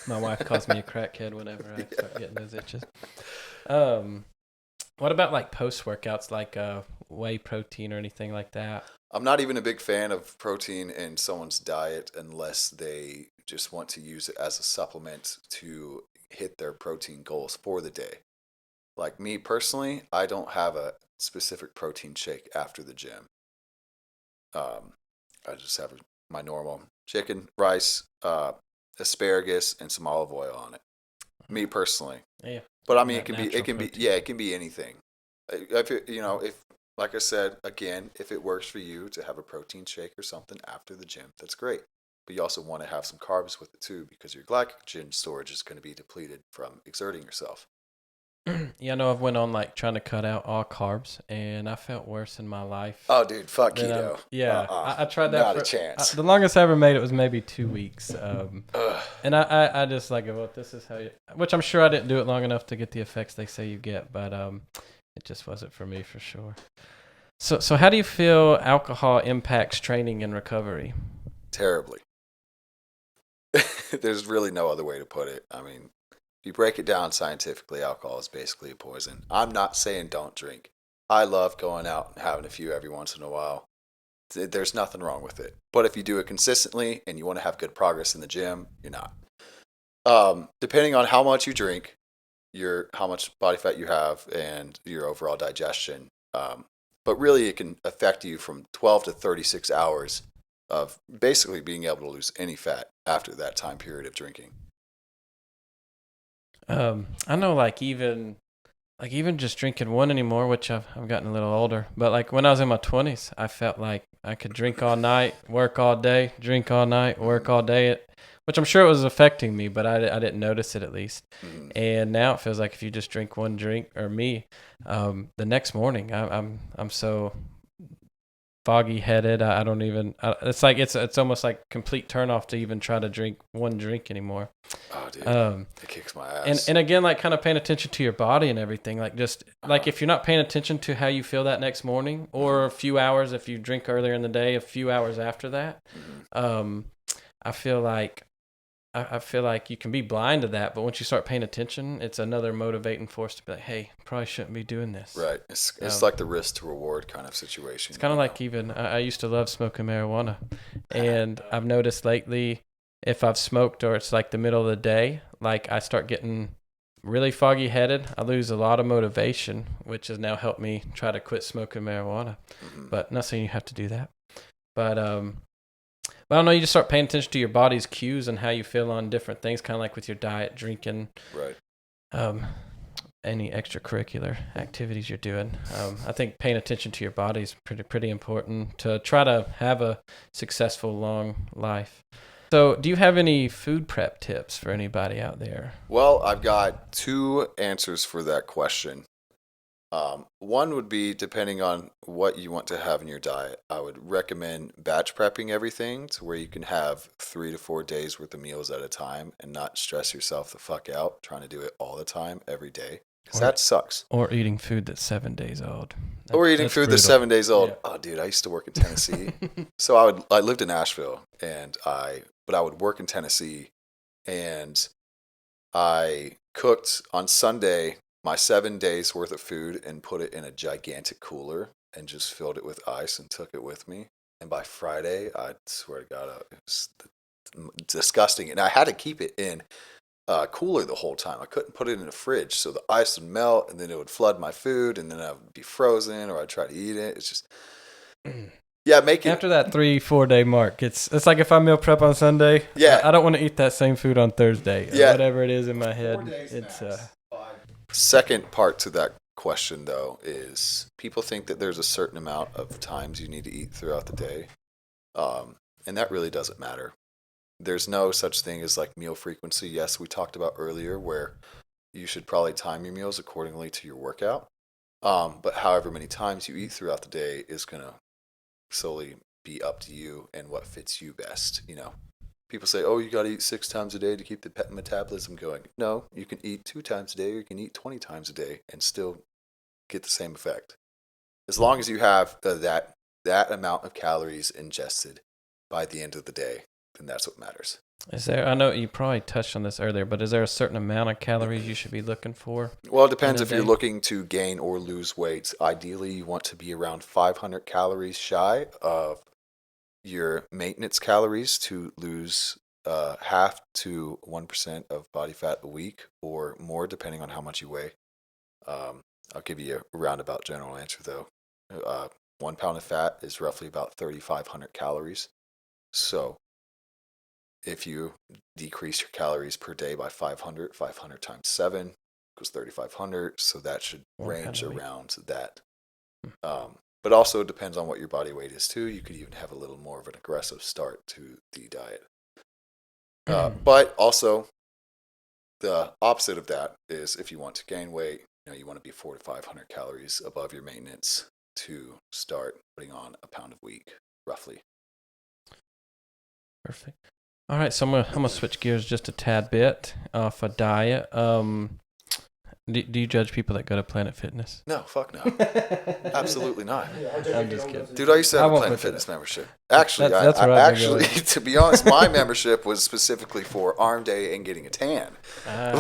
My wife calls me a crackhead whenever I start getting those itches. What about like post-workouts, like whey protein or anything like that? I'm not even a big fan of protein in someone's diet unless they just want to use it as a supplement to hit their protein goals for the day. Like me personally, I don't have a specific protein shake after the gym. I just have my normal chicken, rice, asparagus, and some olive oil on it. Me personally. Yeah. But I mean, That it natural can be, protein. yeah, it can be anything. If it, if like I said again, if it works for you to have a protein shake or something after the gym, that's great. But you also want to have some carbs with it too, because your glycogen storage is going to be depleted from exerting yourself. Yeah, I know I've went on like trying to cut out all carbs, and I felt worse in my life. Oh, dude, fuck than keto. Yeah, I tried that. Not for a chance. the longest I ever made it was maybe 2 weeks. Ugh. And I just like, well, this is how you. Which I'm sure I didn't do it long enough to get the effects they say you get, but it just wasn't for me for sure. So how do you feel alcohol impacts training and recovery? Terribly. There's really no other way to put it. I mean, if you break it down scientifically, alcohol is basically a poison. I'm not saying don't drink. I love going out and having a few every once in a while. There's nothing wrong with it. But if you do it consistently and you want to have good progress in the gym, you're not. Depending on how much you drink, how much body fat you have, and your overall digestion. But really, it can affect you from 12 to 36 hours of basically being able to lose any fat after that time period of drinking. I know, like even just drinking one anymore, which I've gotten a little older. But like when I was in my 20s, I felt like I could drink all night, work all day, drink all night, work all day. Which I'm sure it was affecting me, but I didn't notice it at least. Mhm. And now it feels like if you just drink one drink, or me, the next morning I'm so foggy headed. I don't even. It's like it's almost like complete turnoff to even try to drink one drink anymore. Oh, dude, it kicks my ass. And again, like kind of paying attention to your body and everything. Like just like if you're not paying attention to how you feel that next morning, or a few hours if you drink earlier in the day, a few hours after that, I feel like. I feel like you can be blind to that, but once you start paying attention, it's another motivating force to be like, hey, probably shouldn't be doing this. Right. It's like the risk to reward kind of situation. It's kind of like even, I used to love smoking marijuana, and I've noticed lately if I've smoked or it's like the middle of the day, like I start getting really foggy headed. I lose a lot of motivation, which has now helped me try to quit smoking marijuana. Mhm. But not saying you have to do that. But I don't know, you just start paying attention to your body's cues and how you feel on different things, kind of like with your diet, drinking, Right. any extracurricular activities you're doing. I think paying attention to your body is pretty important to try to have a successful, long life. So do you have any food prep tips for anybody out there? Well, I've got two answers for that question. One would be depending on what you want to have in your diet. I would recommend batch prepping everything to where you can have 3 to 4 days worth of meals at a time and not stress yourself the fuck out trying to do it all the time every day, because that sucks. Or eating food that's 7 days old. Or eating food that's 7 days old. Yeah. Oh, dude, I used to work in Tennessee. So I lived in Nashville, but I would work in Tennessee, and I cooked on Sunday my 7 days worth of food and put it in a gigantic cooler and just filled it with ice and took it with me. And by Friday, I swear to God, it was disgusting. And I had to keep it in cooler the whole time. I couldn't put it in the fridge, so the ice would melt and then it would flood my food, and then I would be frozen, or I'd try to eat it. It's just, yeah, After that 3-4 day mark, it's like if I meal prep on Sunday, Yeah. I don't want to eat that same food on Thursday. Or Yeah. whatever it is in my 4 head. days It's max. Second part to that question, though, is people think that there's a certain amount of times you need to eat throughout the day, and that really doesn't matter. There's no such thing as like meal frequency. Yes, we talked about earlier where you should probably time your meals accordingly to your workout, but however many times you eat throughout the day is going to solely be up to you and what fits you best. People say, oh, you got to eat 6 times a day to keep the metabolism going. No, you can eat 2 times a day, or you can eat 20 times a day and still get the same effect. As long as you have that amount of calories ingested by the end of the day, then that's what matters. I know you probably touched on this earlier, but is there a certain amount of calories you should be looking for? Well, it depends in a if you're day? looking to gain or lose weight. Ideally, you want to be around 500 calories shy of your maintenance calories to lose half to 1% of body fat a week or more, depending on how much you weigh. I'll give you a roundabout general answer though. 1 pound of fat is roughly about 3,500 calories. So if you decrease your calories per day by 500, 500 times 7 equals 3,500. So that should range around that. But also it depends on what your body weight is too. You could even have a little more of an aggressive start to the diet. But also the opposite of that is if you want to gain weight, you want to be 400 to 500 calories above your maintenance to start putting on a pound a week, roughly. Perfect. All right, so I'm gonna switch gears just a tad bit off a diet. Do you judge people that go to Planet Fitness? No, fuck no. Absolutely not. I'm just kidding. Dude, I used to have a Planet Fitness membership. Actually, that's actually, to be honest, my membership was specifically for arm day and getting a tan. I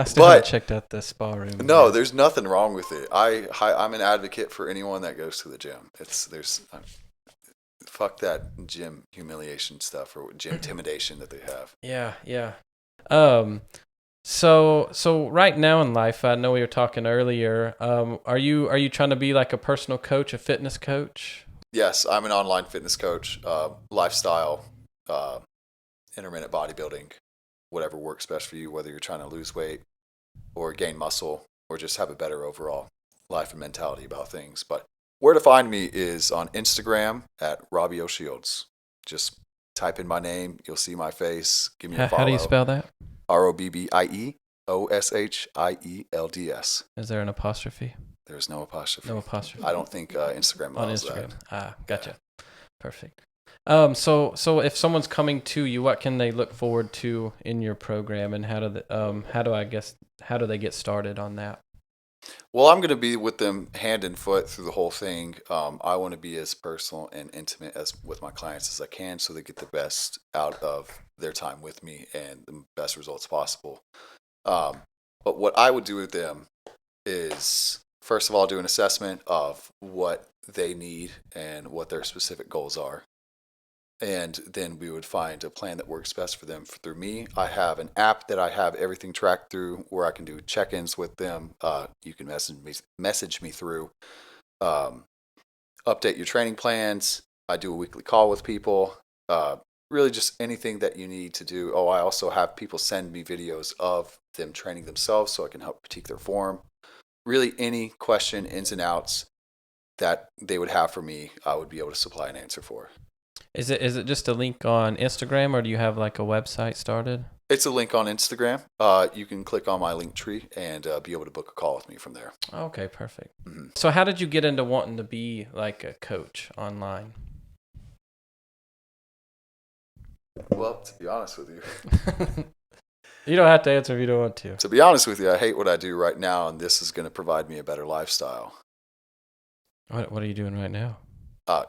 still haven't checked out the spa room. No, there's nothing wrong with it. I'm an advocate for anyone that goes to the gym. Fuck that gym humiliation stuff or gym intimidation that they have. Yeah. So right now in life, I know we were talking earlier. Are you trying to be like a personal coach, a fitness coach? Yes, I'm an online fitness coach, lifestyle, intermittent bodybuilding, whatever works best for you, whether you're trying to lose weight or gain muscle or just have a better overall life and mentality about things. But where to find me is on Instagram at Robbie O'Shields. Just type in my name. You'll see my face. Give me a follow. How do you spell that? ROBBIEOSHIELDS. Is there an apostrophe? There's no apostrophe. No apostrophe. I don't think Instagram allows on Instagram. that. Gotcha. Perfect. So if someone's coming to you, what can they look forward to in your program, and how do they get started on that? Well, I'm going to be with them hand and foot through the whole thing. I want to be as personal and intimate as with my clients as I can, so they get the best out of their time with me and the best results possible. But what I would do with them is, first of all, do an assessment of what they need and what their specific goals are. And then we would find a plan that works best for them. Through me, I have an app that I have everything tracked through, where I can do check-ins with them. You can message me through, update your training plans. I do a weekly call with people. Really just anything that you need to do. Oh, I also have people send me videos of them training themselves so I can help critique their form. Really any question, ins and outs that they would have for me, I would be able to supply an answer for. Is it just a link on Instagram, or do you have like a website started? It's a link on Instagram. You can click on my link tree and be able to book a call with me from there. Okay, perfect. Mm-hmm. So how did you get into wanting to be like a coach online? Well, to be honest with you. You don't have to answer if you don't want to. To be honest with you, I hate what I do right now, and this is going to provide me a better lifestyle. What are you doing right now?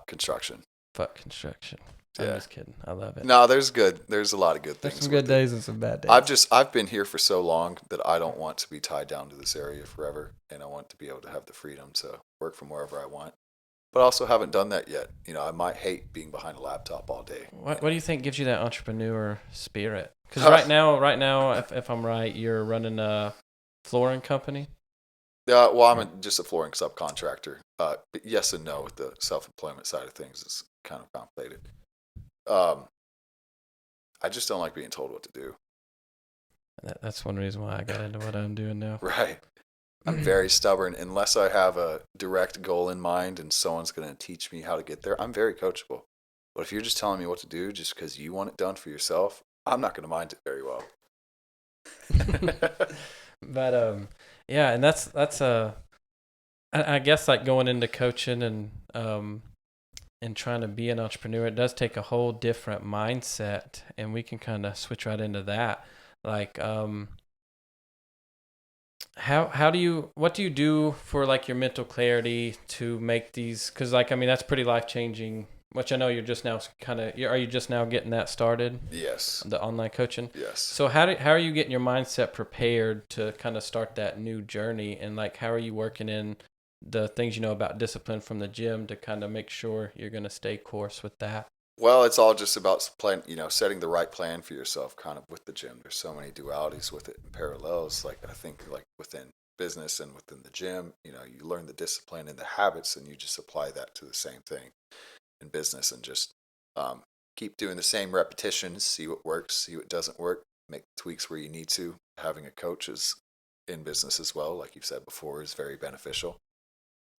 Construction. Fuck construction. I'm just kidding. I love it. No, there's a lot of good things. There's some good days and some bad days. I've been here for so long that I don't want to be tied down to this area forever, and I want to be able to have the freedom to work from wherever I want. But I also haven't done that yet. I might hate being behind a laptop all day. What do you think gives you that entrepreneur spirit? Because right now, if I'm right, you're running a flooring company. Well, I'm just a flooring subcontractor. But yes and no with the self-employment side of things. It's kind of complicated. I just don't like being told what to do. That's one reason why I got into what I'm doing now. Right. I'm very stubborn. Unless I have a direct goal in mind and someone's going to teach me how to get there, I'm very coachable. But if you're just telling me what to do just because you want it done for yourself, I'm not going to mind it very well. But yeah, and that's I guess like going into coaching and trying to be an entrepreneur, it does take a whole different mindset, and we can kind of switch right into that. Like what do you do for like your mental clarity to make these, because like, I mean, that's pretty life-changing, which I know you're just now are you just now getting that started? Yes. The online coaching? Yes. So how are you getting your mindset prepared to kind of start that new journey, and like how are you working in the things about discipline from the gym to kind of make sure you're going to stay course with that? Well, it's all just about setting the right plan for yourself kind of with the gym. There's so many dualities with it and parallels. Like I think like within business and within the gym, you learn the discipline and the habits and you just apply that to the same thing in business and just um, keep doing the same repetitions, see what works, see what doesn't work, make tweaks where you need to. Having a coach is in business as well, like you've said before, is very beneficial.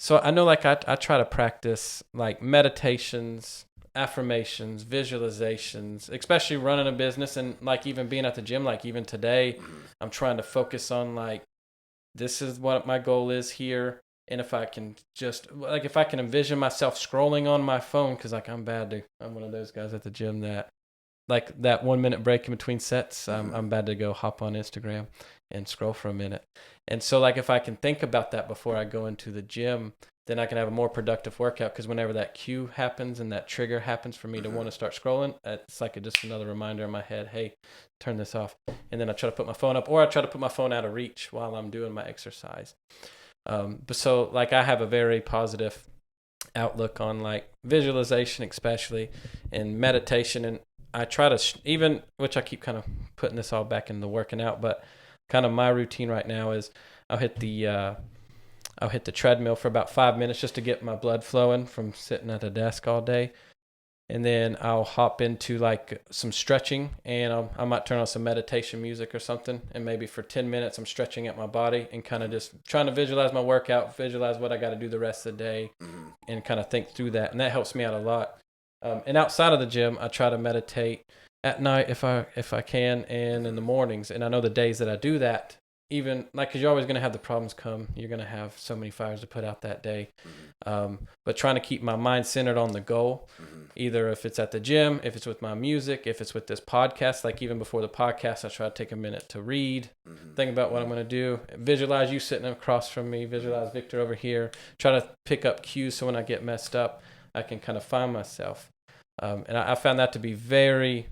So I know like I try to practice like meditations, affirmations, visualizations, especially running a business and like even being at the gym, like even today, I'm trying to focus on like, this is what my goal is here. And if I can if I can envision myself scrolling on my phone, because like I'm one of those guys at the gym that like that 1 minute break in between sets, I'm bad to go hop on Instagram and scroll for a minute. And so like if I can think about that before I go into the gym, then I can have a more productive workout, because whenever that cue happens and that trigger happens for me to want to start scrolling, it's like just another reminder in my head, hey, turn this off. And then I try to put my phone up, or I try to put my phone out of reach while I'm doing my exercise. But so like I have a very positive outlook on like visualization especially, and meditation, and I try to which I keep kind of putting this all back into working out, but kind of my routine right now is I'll hit the treadmill for about 5 minutes just to get my blood flowing from sitting at a desk all day. And then I'll hop into like some stretching, and I might turn on some meditation music or something. And maybe for 10 minutes, I'm stretching at my body and kind of just trying to visualize my workout, visualize what I got to do the rest of the day, and kind of think through that. And that helps me out a lot. And outside of the gym, I try to meditate at night if I can, and in the mornings. And I know the days that I do that, even like, because you're always going to have the problems come. You're going to have so many fires to put out that day. But trying to keep my mind centered on the goal, either if it's at the gym, if it's with my music, if it's with this podcast. Like even before the podcast, I try to take a minute to read, think about what I'm going to do, visualize you sitting across from me, visualize Victor over here, try to pick up cues so when I get messed up, I can kind of find myself. And I found that to be very,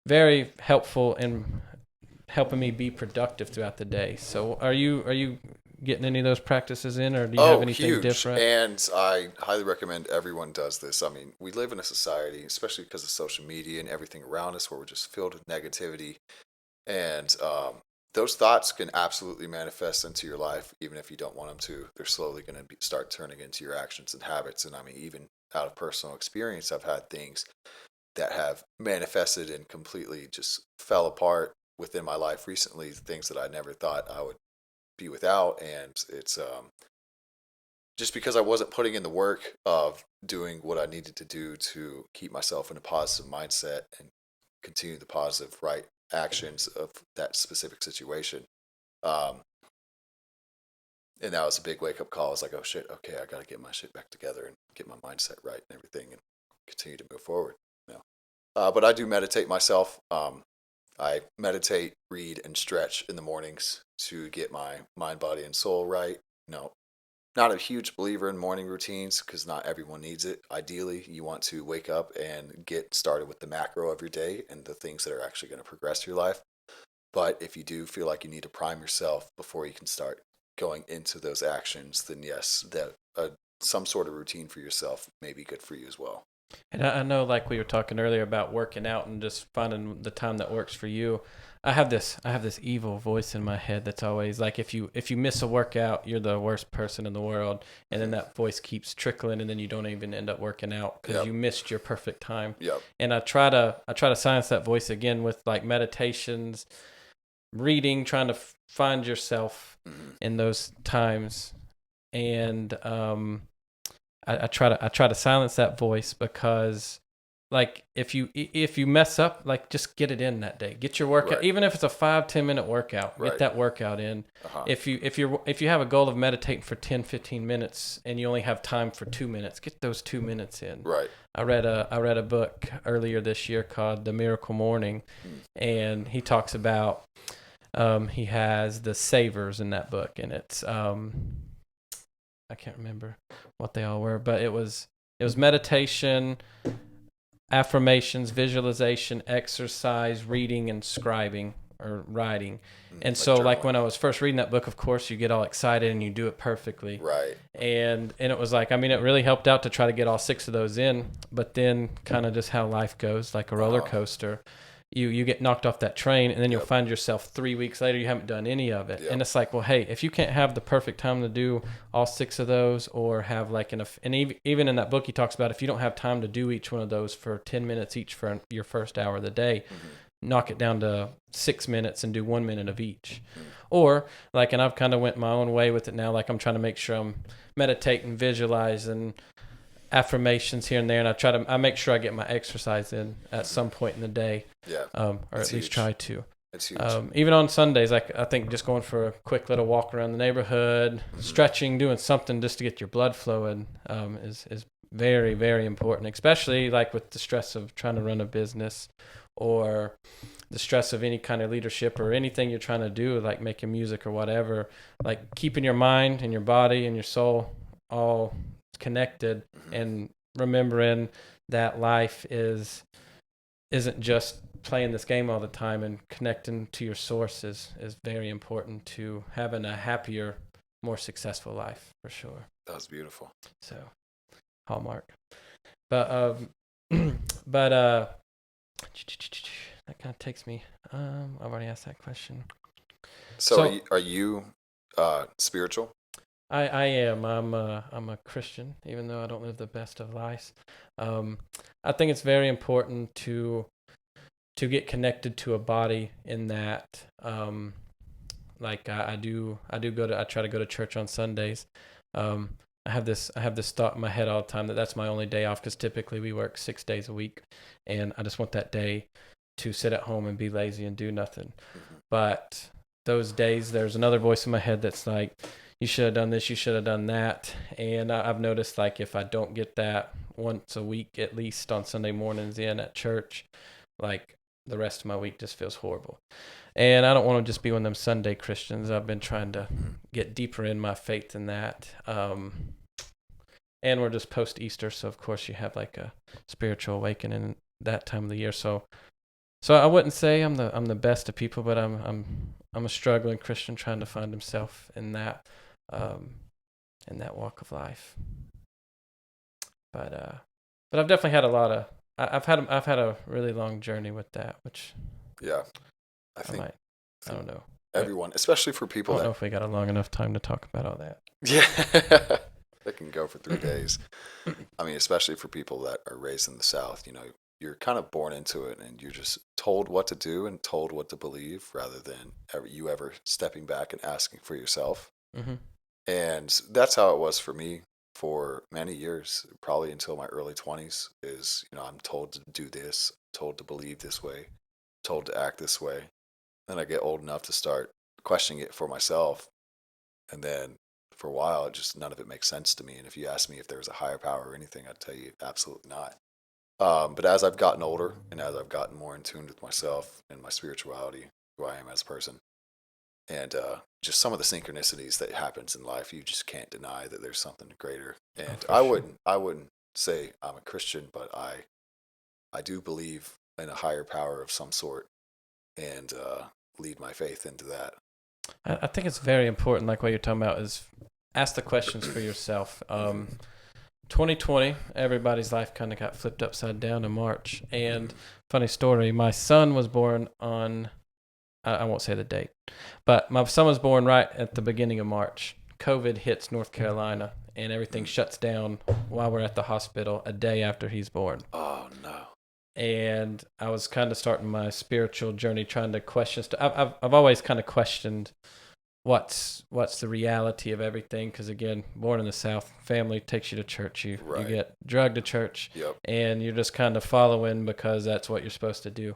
very helpful in helping me be productive throughout the day. So are you getting any of those practices in, or do you have anything huge. different? And I highly recommend everyone does this. I mean, we live in a society, especially because of social media and everything around us, where we're just filled with negativity. And those thoughts can absolutely manifest into your life, even if you don't want them to. They're slowly going to start turning into your actions and habits. And I mean, even out of personal experience, I've had things that have manifested and completely just fell apart within my life recently, things that I never thought I would be without. And it's just because I wasn't putting in the work of doing what I needed to do to keep myself in a positive mindset and continue the positive right actions of that specific situation. And that was a big wake up call. I was like, oh shit, okay, I got to get my shit back together and get my mindset right and everything and continue to move forward. But I do meditate myself. I meditate, read, and stretch in the mornings to get my mind, body, and soul right. Not a huge believer in morning routines because not everyone needs it. Ideally, you want to wake up and get started with the macro of your day and the things that are actually going to progress your life. But if you do feel like you need to prime yourself before you can start going into those actions, then yes, some sort of routine for yourself may be good for you as well. And I know, like we were talking earlier about working out and just finding the time that works for you. I have this evil voice in my head that's always like, if you miss a workout, you're the worst person in the world. And then that voice keeps trickling, and then you don't even end up working out because you missed your perfect time. And I try to silence that voice again with like meditations, reading, trying to find yourself in those times. And I try to silence that voice, because like if you mess up, like just get it in that day. Get your workout, right. Even if it's a 5-10 minute workout, get that workout in. If you have a goal of meditating for 10-15 minutes and you only have time for 2 minutes, get those 2 minutes in. Right. I read a book earlier this year called The Miracle Morning, and he talks about he has the savers in that book, and it's I can't remember what they all were, but it was meditation, affirmations, visualization, exercise, reading, and scribing or writing. And Like so like journaling. when I was first reading that book, of course, you get all excited and you do it perfectly. Right. And it was like, I mean, it really helped out to try to get all 6 of those in, but then kind of just how life goes, like a roller coaster. You get knocked off that train, and then you'll find yourself 3 weeks later, you haven't done any of it. Yep. And it's like, well, hey, if you can't have the perfect time to do all 6 of those, or have like and even in that book, he talks about if you don't have time to do each one of those for 10 minutes each for your first hour of the day, knock it down to 6 minutes and do 1 minute of each. Or like, and I've kind of went my own way with it now. Like I'm trying to make sure I'm meditating, visualizing, affirmations here and there, and I make sure I get my exercise in at some point in the day. Yeah. Or at least try to. It's huge. Even on Sundays, like I think just going for a quick little walk around the neighborhood, stretching, doing something just to get your blood flowing, is very, very important, especially like with the stress of trying to run a business, or the stress of any kind of leadership or anything you're trying to do, like making music or whatever. Like keeping your mind and your body and your soul all connected, and remembering that life isn't just playing this game all the time, and connecting to your source is very important to having a happier, more successful life, for sure. That was beautiful. So, Hallmark. But that kind of takes me. I've already asked that question. So are you spiritual? I am. I'm a Christian, even though I don't live the best of lives. I think it's very important to get connected to a body in that. Like I try to go to church on Sundays. I have this thought in my head all the time that's my only day off, because typically we work 6 days a week, and I just want that day to sit at home and be lazy and do nothing. But those days, there's another voice in my head that's like, you should have done this, you should have done that. And I've noticed, like, if I don't get that once a week, at least on Sunday mornings in at church, like the rest of my week just feels horrible. And I don't want to just be one of them Sunday Christians. I've been trying to get deeper in my faith in that. And we're just post-Easter, so of course you have like a spiritual awakening that time of the year. So I wouldn't say I'm the best of people, but I'm a struggling Christian trying to find himself in that walk of life. But I've definitely had a lot of I've had a really long journey with that, which I don't know. Everyone, especially for people I don't know if we got a long enough time to talk about all that. Yeah. It can go for 3 days. I mean, especially for people that are raised in the South, you're kind of born into it, and you're just told what to do and told what to believe, rather than ever stepping back and asking for yourself. Mm-hmm. And that's how it was for me for many years, probably until my early 20s, is, I'm told to do this, told to believe this way, told to act this way. Then I get old enough to start questioning it for myself. And then for a while, none of it makes sense to me. And if you ask me if there was a higher power or anything, I'd tell you absolutely not. But as I've gotten older, and as I've gotten more in tune with myself and my spirituality, who I am as a person, and just some of the synchronicities that happens in life, you just can't deny that there's something greater. And I wouldn't say I'm a Christian, but I do believe in a higher power of some sort, and lead my faith into that. I think it's very important, like what you're talking about, is ask the questions for yourself. 2020, everybody's life kind of got flipped upside down in March. And funny story, my son was born on, I won't say the date, but my son was born right at the beginning of March. COVID hits North Carolina, and everything shuts down while we're at the hospital a day after he's born. Oh, no. And I was kind of starting my spiritual journey, trying to question stuff. I've always kind of questioned what's the reality of everything, because again, born in the South, family takes you to church, you get drugged to church, and you're just kind of following because that's what you're supposed to do.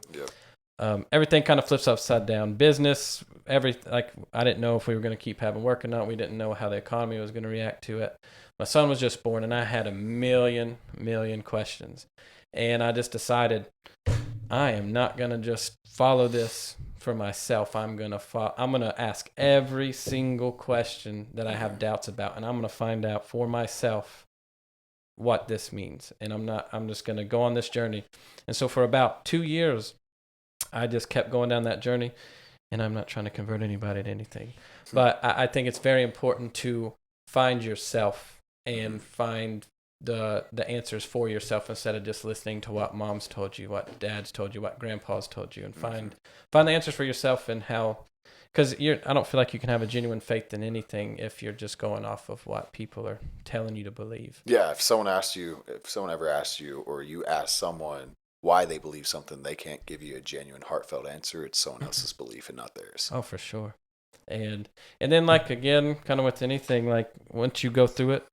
Everything kind of flips upside down. Business, like I didn't know if we were going to keep having work or not. We didn't know how the economy was going to react to it. My son was just born, and I had a million questions. And I just decided I am not going to just follow this for myself. I'm going to ask every single question that I have doubts about, and I'm going to find out for myself what this means. And I'm just going to go on this journey. And so for about 2 years, I just kept going down that journey. and I'm not trying to convert anybody to anything, but I think it's very important to find yourself and find the answers for yourself instead of just listening to what mom's told you, what dad's told you, what grandpa's told you, and find the answers for yourself and how. Because I don't feel like you can have a genuine faith in anything if you're just going off of what people are telling you to believe. Yeah, if someone ever asks you, or you ask someone why they believe something, they can't give you a genuine, heartfelt answer. It's someone else's belief and not theirs. Oh, for sure. And then, like, again, kind of with anything, like, once you go through it,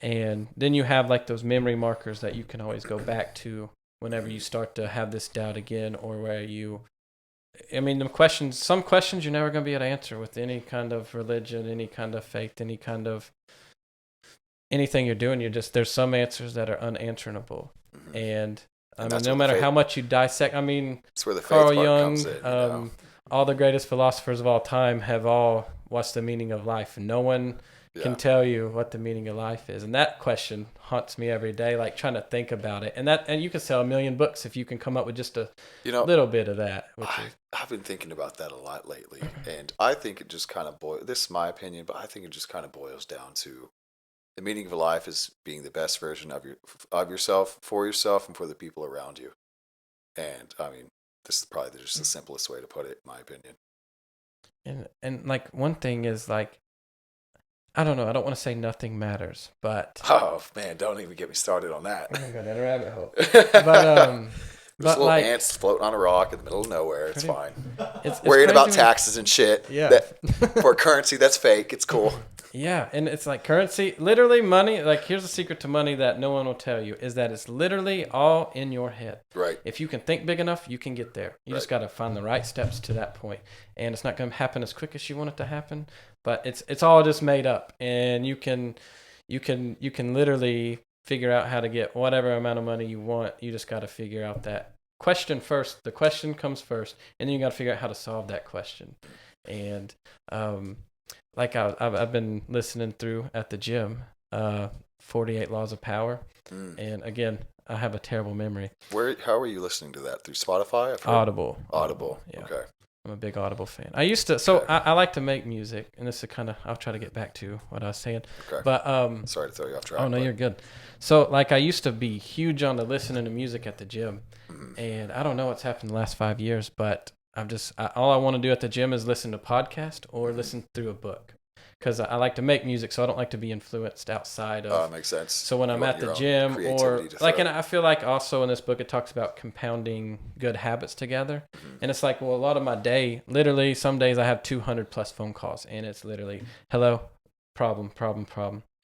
and then you have, like, those memory markers that you can always go back to whenever you start to have this doubt again, or where you... I mean, some questions you're never going to be able to answer with any kind of religion, any kind of faith, any kind of anything you're doing. There's some answers that are unanswerable. And I mean, no matter how much you dissect, I mean, that's where the faith Carl part Jung, comes in, all the greatest philosophers of all time have all, what's the meaning of life? No one can tell you what the meaning of life is. And that question haunts me every day, like trying to think about it. And you can sell 1 million books if you can come up with just a little bit of that. I've been thinking about that a lot lately. And I think it just kind of this is my opinion, but I think it just kind of boils down to the meaning of life is being the best version of yourself, for yourself, and for the people around you. And I mean, this is probably just the simplest way to put it, in my opinion. And like, one thing is, like, I don't know. I don't want to say nothing matters, but... Oh, man, don't even get me started on that. I'm going to go down a rabbit hole. But there's little like, ants floating on a rock in the middle of nowhere. It's fine. It's worrying about taxes and shit. Yeah. For currency that's fake. It's cool. Yeah, and it's like currency, literally money. Like, here's the secret to money that no one will tell you, is that it's literally all in your head. Right. If you can think big enough, you can get there. You just got to find the right steps to that point. And it's not going to happen as quick as you want it to happen, but it's all just made up. And you can literally figure out how to get whatever amount of money you want. You just got to figure out that question first. The question comes first, and then you got to figure out how to solve that question. And like I've been listening through at the gym, 48 Laws of Power. And again, I have a terrible memory. How are you listening to that? Through Spotify? Audible. Yeah. Okay. I'm a big Audible fan. I used to, so I like to make music, and this is kind of, I'll try to get back to what I was saying. Okay. But sorry to throw you off track. Oh no, you're good. So, like, I used to be huge on the listening to music at the gym, and I don't know what's happened the last 5 years, but all I want to do at the gym is listen to podcast or listen through a book, because I like to make music, so I don't like to be influenced outside of. Makes sense. So when I'm at the gym, or like, and I feel like also in this book it talks about compounding good habits together, and it's like, well, a lot of my day, literally, some days I have 200 plus phone calls, and it's literally hello, problem,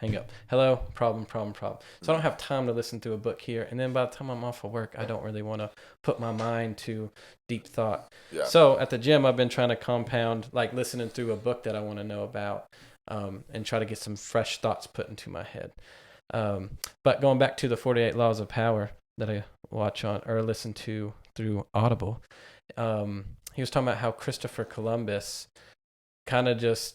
hang up, hello, problem. So I don't have time to listen to a book here, and then by the time I'm off of work, I don't really want to put my mind to deep thought. Yeah. So at the gym, I've been trying to compound, like, listening through a book that I want to know about, and try to get some fresh thoughts put into my head. But going back to the 48 Laws of Power that I watch on or listen to through Audible, he was talking about how Christopher Columbus kind of just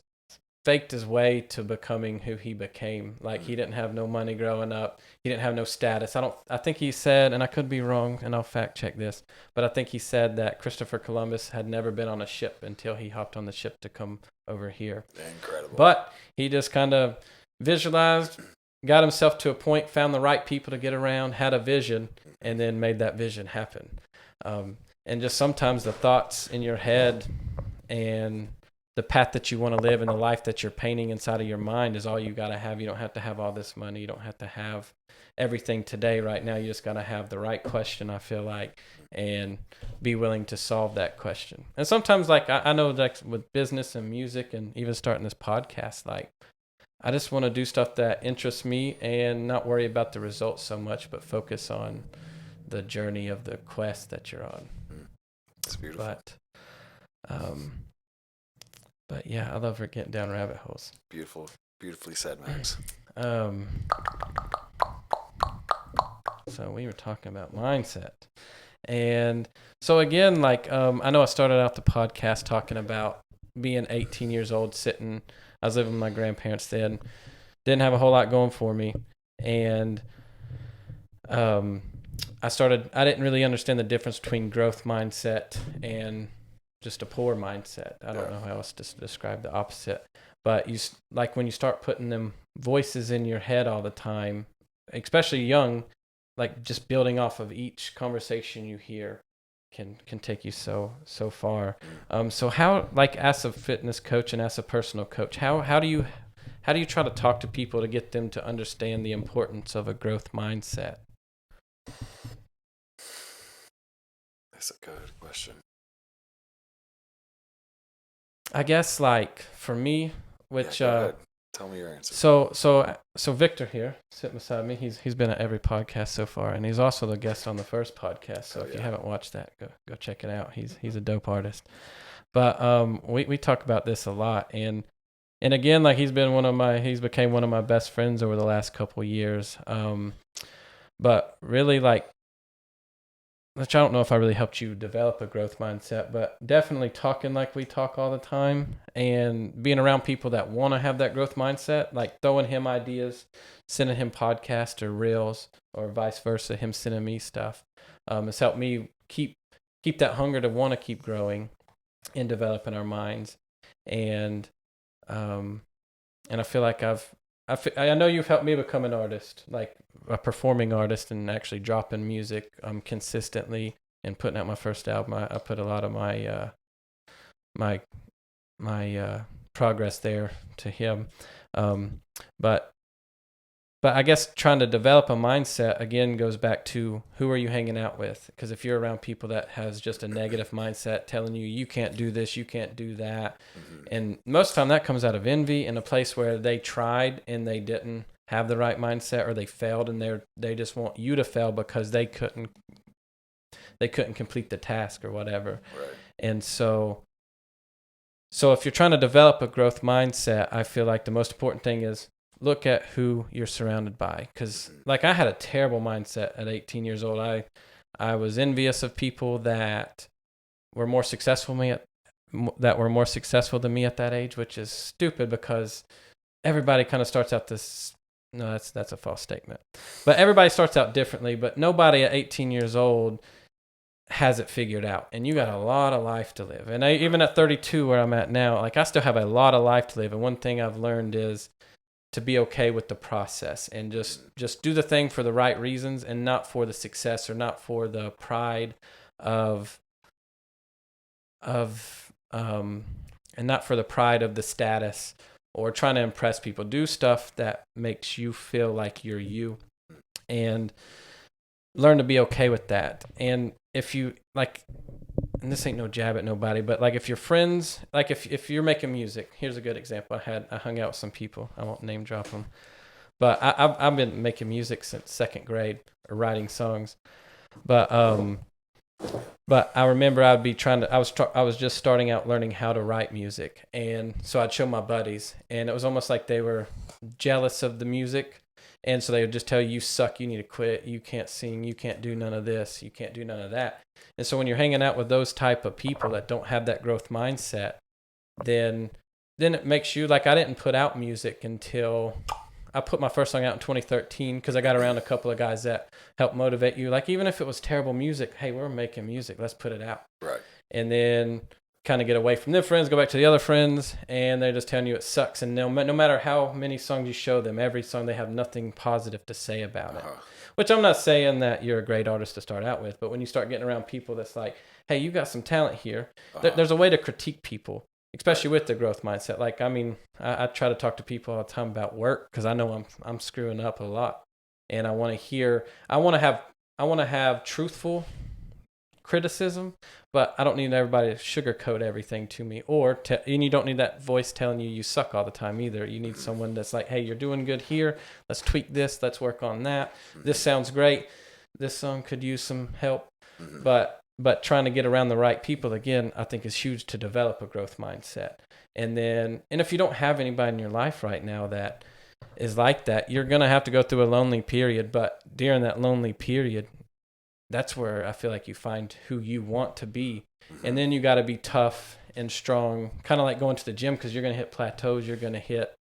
faked his way to becoming who he became. Like, he didn't have no money growing up. He didn't have no status. I think he said, and I could be wrong, and I'll fact check this, but I think he said that Christopher Columbus had never been on a ship until he hopped on the ship to come over here. Incredible. But he just kind of visualized, got himself to a point, found the right people to get around, had a vision, and then made that vision happen. And just sometimes the thoughts in your head and the path that you want to live and the life that you're painting inside of your mind is all you got to have. You don't have to have all this money. You don't have to have everything today right now. You just got to have the right question, I feel like, and be willing to solve that question. And sometimes, like, I know, like, with business and music and even starting this podcast, like, I just want to do stuff that interests me and not worry about the results so much, but focus on the journey of the quest that you're on. It's beautiful. But yeah, I love getting down rabbit holes. Beautifully said, Max. So we were talking about mindset. And so again, like, I know I started out the podcast talking about being 18 years old, I was living with my grandparents then, didn't have a whole lot going for me. And I didn't really understand the difference between growth mindset and just a poor mindset. I don't know how else to describe the opposite. But like when you start putting them voices in your head all the time, especially young, like just building off of each conversation you hear can take you so far. So how, like as a fitness coach and as a personal coach, how do you try to talk to people to get them to understand the importance of a growth mindset? That's a good question. I guess like for me, which tell me your answer. So Victor here, sitting beside me, he's been at every podcast so far, and he's also the guest on the first podcast. So if you haven't watched that, go check it out. He's a dope artist. But we talk about this a lot, and again, like he's became one of my best friends over the last couple of years. But really, like, which I don't know if I really helped you develop a growth mindset, but definitely talking like we talk all the time and being around people that want to have that growth mindset, like throwing him ideas, sending him podcasts or reels, or vice versa, him sending me stuff, has helped me keep that hunger to want to keep growing and developing our minds. And I feel like I know you've helped me become an artist, like a performing artist, and actually dropping music consistently and putting out my first album. I put a lot of my progress there to him. But I guess trying to develop a mindset again goes back to who are you hanging out with? Because if you're around people that has just a negative mindset telling you can't do this, you can't do that, and most of the time that comes out of envy in a place where they tried and they didn't have the right mindset, or they failed and they just want you to fail because they couldn't complete the task or whatever. Right. And so if you're trying to develop a growth mindset, I feel like the most important thing is look at who you're surrounded by. Because like I had a terrible mindset at 18 years old. I was envious of people that were more successful than me at that age, which is stupid because everybody kind of starts out this. No, that's a false statement. But everybody starts out differently. But nobody at 18 years old has it figured out, and you got a lot of life to live. And even at 32, where I'm at now, like I still have a lot of life to live. And one thing I've learned is to be okay with the process and just do the thing for the right reasons, and not for the success or not for the pride of and not for the pride of the status or trying to impress people. Do stuff that makes you feel like you're you, and learn to be okay with that. And if you like, and this ain't no jab at nobody, but like if your friends, like if you're making music, here's a good example. I hung out with some people. I won't name drop them, but I've been making music since second grade, or writing songs. But I remember I was just starting out learning how to write music, and so I'd show my buddies, and it was almost like they were jealous of the music. And so they would just tell you suck, you need to quit, you can't sing, you can't do none of this, you can't do none of that. And so when you're hanging out with those type of people that don't have that growth mindset, then it makes you, like I didn't put out music until I put my first song out in 2013 because I got around a couple of guys that helped motivate you. Like even if it was terrible music, hey, we're making music, let's put it out. Right. And then kind of get away from their friends, go back to the other friends, and they're just telling you it sucks. And no matter how many songs you show them, every song they have nothing positive to say about it. Which I'm not saying that you're a great artist to start out with, but when you start getting around people that's like, hey, you got some talent here, there's a way to critique people, especially with the growth mindset. Like, I mean, I try to talk to people all the time about work because I know I'm screwing up a lot, and I want to have truthful criticism, but I don't need everybody to sugarcoat everything to me, and you don't need that voice telling you suck all the time either. You need someone that's like, hey, you're doing good here, let's tweak this, let's work on that, this sounds great, this song could use some help. But trying to get around the right people, again, I think is huge to develop a growth mindset. And if you don't have anybody in your life right now that is like that, you're going to have to go through a lonely period. But during that lonely period, that's where I feel like you find who you want to be. And then you got to be tough and strong, kind of like going to the gym, because you're going to hit plateaus. You're going to hit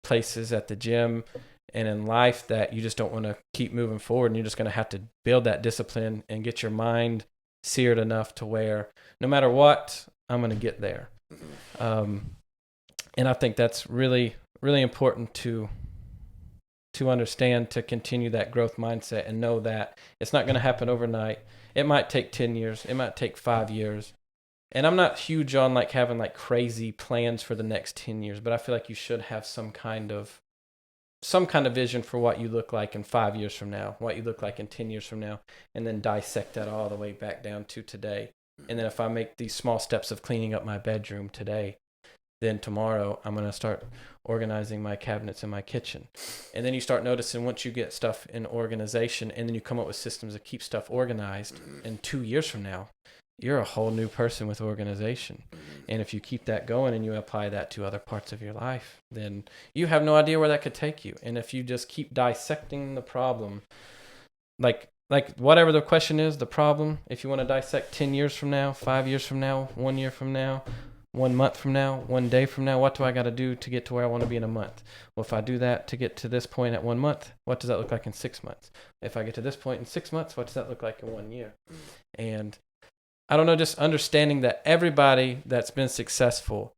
places at the gym and in life that you just don't want to keep moving forward. And you're just going to have to build that discipline and get your mind seared enough to where no matter what, I'm going to get there. And I think that's really, really important to understand, to continue that growth mindset and know that it's not going to happen overnight. It might take 10 years. It might take 5 years. And I'm not huge on like having like crazy plans for the next 10 years, but I feel like you should have some kind of vision for what you look like in 5 years from now, what you look like in 10 years from now, and then dissect that all the way back down to today. And then if I make these small steps of cleaning up my bedroom today, then tomorrow I'm going to start organizing my cabinets in my kitchen. And then you start noticing once you get stuff in organization and then you come up with systems that keep stuff organized, in 2 years from now, you're a whole new person with organization. And if you keep that going and you apply that to other parts of your life, then you have no idea where that could take you. And if you just keep dissecting the problem, like whatever the question is, the problem, if you want to dissect 10 years from now, 5 years from now, 1 year from now, 1 month from now, 1 day from now, what do I got to do to get to where I want to be in a month? Well, if I do that to get to this point at 1 month, what does that look like in 6 months? If I get to this point in 6 months, what does that look like in 1 year? And I don't know, just understanding that everybody that's been successful,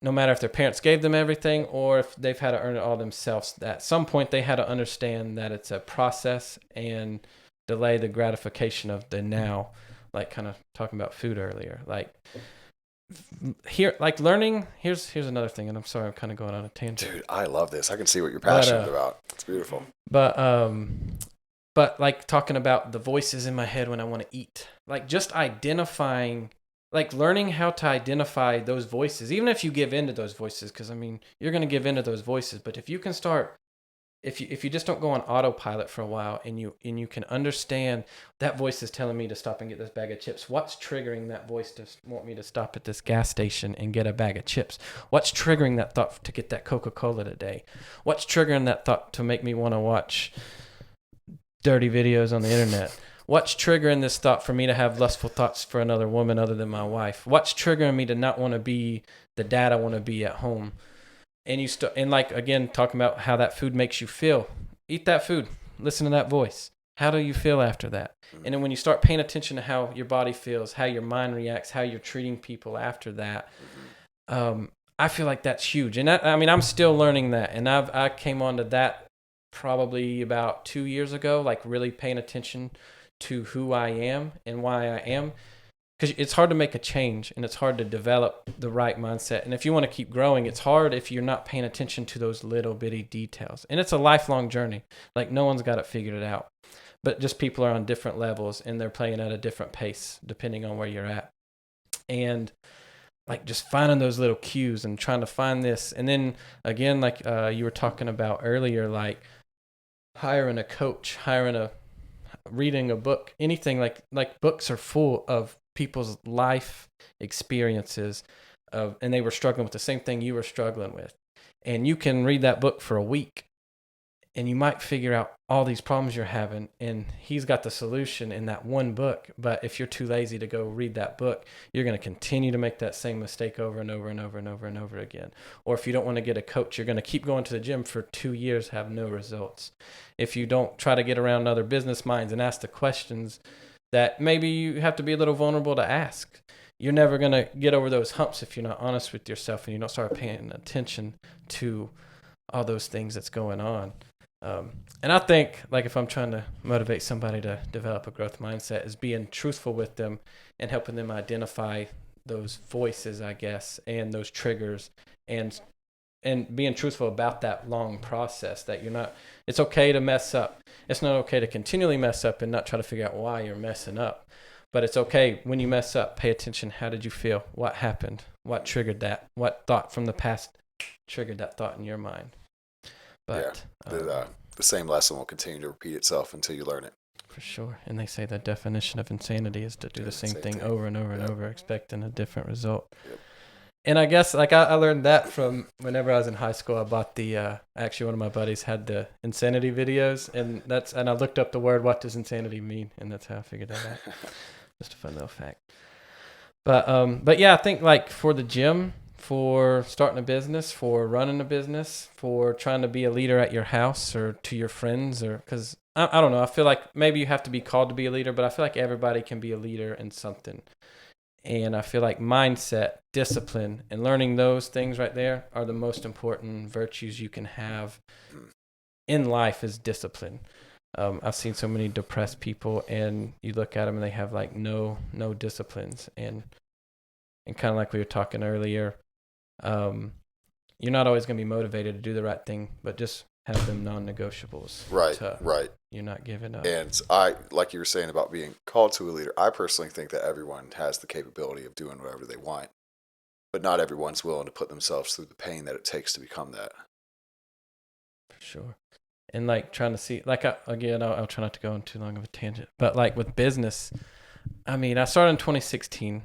no matter if their parents gave them everything or if they've had to earn it all themselves, that at some point they had to understand that it's a process and delay the gratification of the now, like kind of talking about food earlier. Like here, like learning, here's another thing, and I'm sorry I'm kind of going on a tangent. Dude, I love this. I can see what you're passionate about. It's beautiful. But like talking about the voices in my head when I want to eat, like just identifying, like learning how to identify those voices, even if you give in to those voices, because I mean, you're going to give in to those voices. But if you can start, if you just don't go on autopilot for a while and you can understand that voice is telling me to stop and get this bag of chips. What's triggering that voice to want me to stop at this gas station and get a bag of chips? What's triggering that thought to get that Coca-Cola today? What's triggering that thought to make me want to watch dirty videos on the internet? What's triggering this thought for me to have lustful thoughts for another woman other than my wife? What's triggering me to not want to be the dad I want to be at home? And and like again, talking about how that food makes you feel. Eat that food. Listen to that voice. How do you feel after that? And then when you start paying attention to how your body feels, how your mind reacts, how you're treating people after that, I feel like that's huge. And I mean, I'm still learning that. And I came onto that probably about 2 years ago, like really paying attention to who I am and why I am, because it's hard to make a change and it's hard to develop the right mindset. And if you want to keep growing, it's hard if you're not paying attention to those little bitty details. And it's a lifelong journey. Like no one's got it figured out, but just people are on different levels and they're playing at a different pace depending on where you're at. And like just finding those little cues and trying to find this. And then again, like you were talking about earlier, like hiring a coach, reading a book, anything like books are full of people's life experiences and they were struggling with the same thing you were struggling with. And you can read that book for a week and you might figure out all these problems you're having and he's got the solution in that one book. But if you're too lazy to go read that book, you're going to continue to make that same mistake over and over and over and over and over again. Or if you don't want to get a coach, you're going to keep going to the gym for 2 years, have no results. If you don't try to get around other business minds and ask the questions that maybe you have to be a little vulnerable to ask, you're never going to get over those humps if you're not honest with yourself and you don't start paying attention to all those things that's going on. And I think, like, if I'm trying to motivate somebody to develop a growth mindset, is being truthful with them and helping them identify those voices, I guess, and those triggers, and being truthful about that long process, that you're not, it's okay to mess up. It's not okay to continually mess up and not try to figure out why you're messing up. But it's okay when you mess up, pay attention. How did you feel? What happened? What triggered that? What thought from the past triggered that thought in your mind? But the same lesson will continue to repeat itself until you learn it. For sure. And they say the definition of insanity is to do the same thing over and over and over, expecting a different result. Yep. And I guess, like, I learned that from whenever I was in high school. I bought actually one of my buddies had the insanity videos, and I looked up the word, what does insanity mean? And that's how I figured that out. Just a fun little fact. But yeah, I think, like, for the gym, for starting a business, for running a business, for trying to be a leader at your house or to your friends, or because I don't know, I feel like maybe you have to be called to be a leader, but I feel like everybody can be a leader in something. And I feel like mindset, discipline, and learning those things right there are the most important virtues you can have in life is discipline. I've seen so many depressed people, and you look at them and they have like no disciplines, and kind of like we were talking earlier, you're not always going to be motivated to do the right thing, but just have them non-negotiables. Right. You're not giving up. And I, like you were saying about being called to a leader, I personally think that everyone has the capability of doing whatever they want, but not everyone's willing to put themselves through the pain that it takes to become that. For sure. And like trying to see, like, I'll try not to go on too long of a tangent, but like with business, I mean, I started in 2016,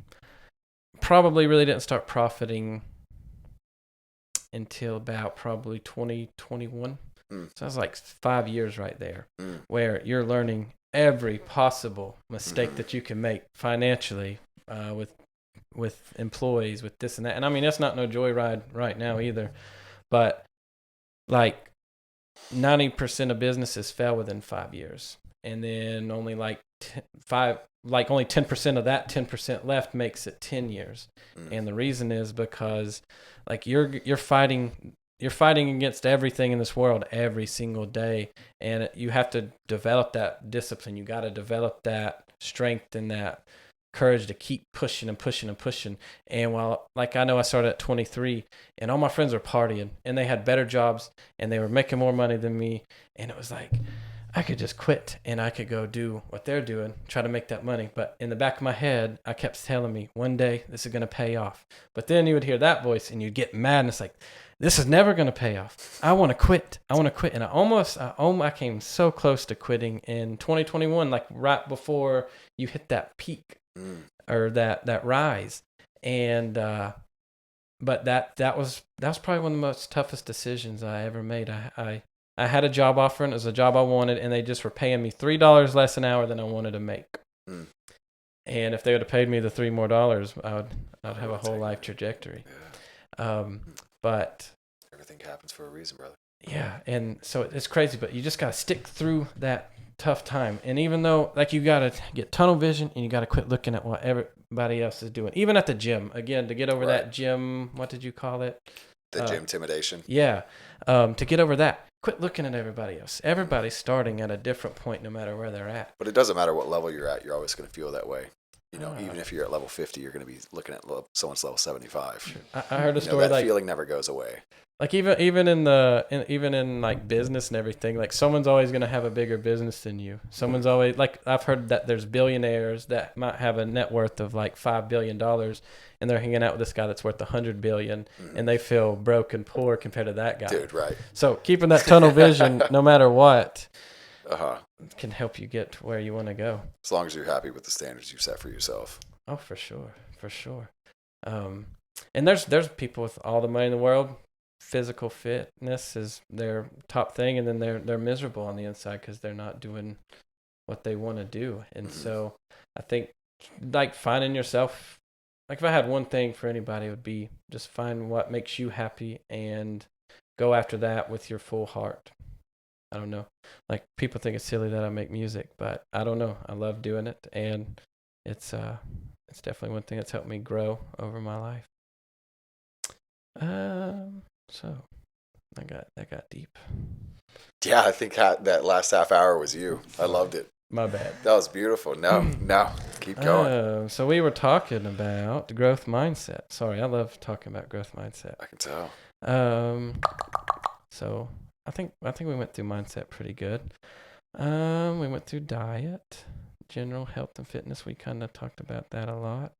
probably really didn't start profiting until about probably 2021. So that's like 5 years right there where you're learning every possible mistake that you can make financially, with employees, with this and that. And I mean, that's not no joyride right now either, but like 90% of businesses fail within 5 years. And then only like only 10% of that 10% left makes it 10 years. And the reason is because like you're fighting against everything in this world every single day, and you have to develop that discipline. You got to develop that strength and that courage to keep pushing and pushing and pushing. And while, like, I know I started at 23 and all my friends were partying and they had better jobs and they were making more money than me, and it was like I could just quit and I could go do what they're doing, try to make that money. But in the back of my head, I kept telling me, one day this is going to pay off. But then you would hear that voice and you'd get mad, and it's like, this is never going to pay off. I want to quit. And I came so close to quitting in 2021, like right before you hit that peak or that rise. And, but that was probably one of the most toughest decisions I ever made. I had a job offer, and it was a job I wanted, and they just were paying me $3 less an hour than I wanted to make. And if they would have paid me the $3 more, I'd have a whole life trajectory. Yeah. But everything happens for a reason, brother. Yeah, and so it's crazy, but you just got to stick through that tough time. And even though, like, you got to get tunnel vision and you got to quit looking at what everybody else is doing, even at the gym, again, to get over that gym, what did you call it? The gym intimidation. Yeah, to get over that, quit looking at everybody else. Everybody's starting at a different point no matter where they're at. But it doesn't matter what level you're at, you're always going to feel that way. You know, even if you're at level 50, you're going to be looking at someone's level 75. Sure. I heard a story that feeling never goes away. Like even in like business and everything, like someone's always going to have a bigger business than you. Someone's always, like, I've heard that there's billionaires that might have a net worth of like $5 billion, and they're hanging out with this guy that's worth $100 billion, and they feel broke and poor compared to that guy. Dude, right. So keeping that tunnel vision, no matter what, can help you get where you want to go. As long as you're happy with the standards you set for yourself. Oh, for sure. And there's people with all the money in the world. Physical fitness is their top thing, and then they're miserable on the inside because they're not doing what they want to do. And so I think, like, finding yourself, like, if I had one thing for anybody, it would be just find what makes you happy and go after that with your full heart. I don't know, like, people think it's silly that I make music, but I don't know, I love doing it, and it's definitely one thing that's helped me grow over my life. So that got deep. Yeah, I think that last half hour was you. I loved it. My bad. That was beautiful. No, keep going. So we were talking about growth mindset. Sorry, I love talking about growth mindset. I can tell. So I think we went through mindset pretty good. We went through diet, general health and fitness. We kind of talked about that a lot.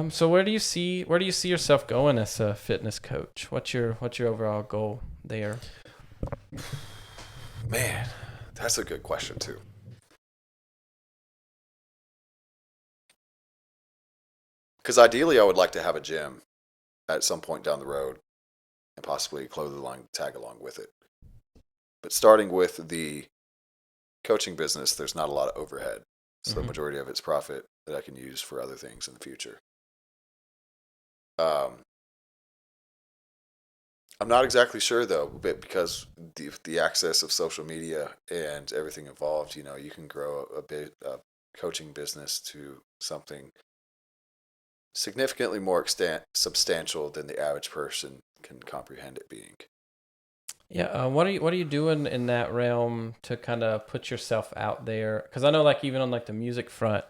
So where do you see yourself going as a fitness coach? What's your overall goal there? Man, that's a good question too. Because ideally, I would like to have a gym at some point down the road, and possibly a clothing line tag along with it. But starting with the coaching business, there's not a lot of overhead, so the majority of it's profit that I can use for other things in the future. I'm not exactly sure though, but because the access of social media and everything involved, you know, you can grow a coaching business to something significantly more substantial than the average person can comprehend it being. Yeah, what are you doing in that realm to kind of put yourself out there? Because I know, like, even on like the music front,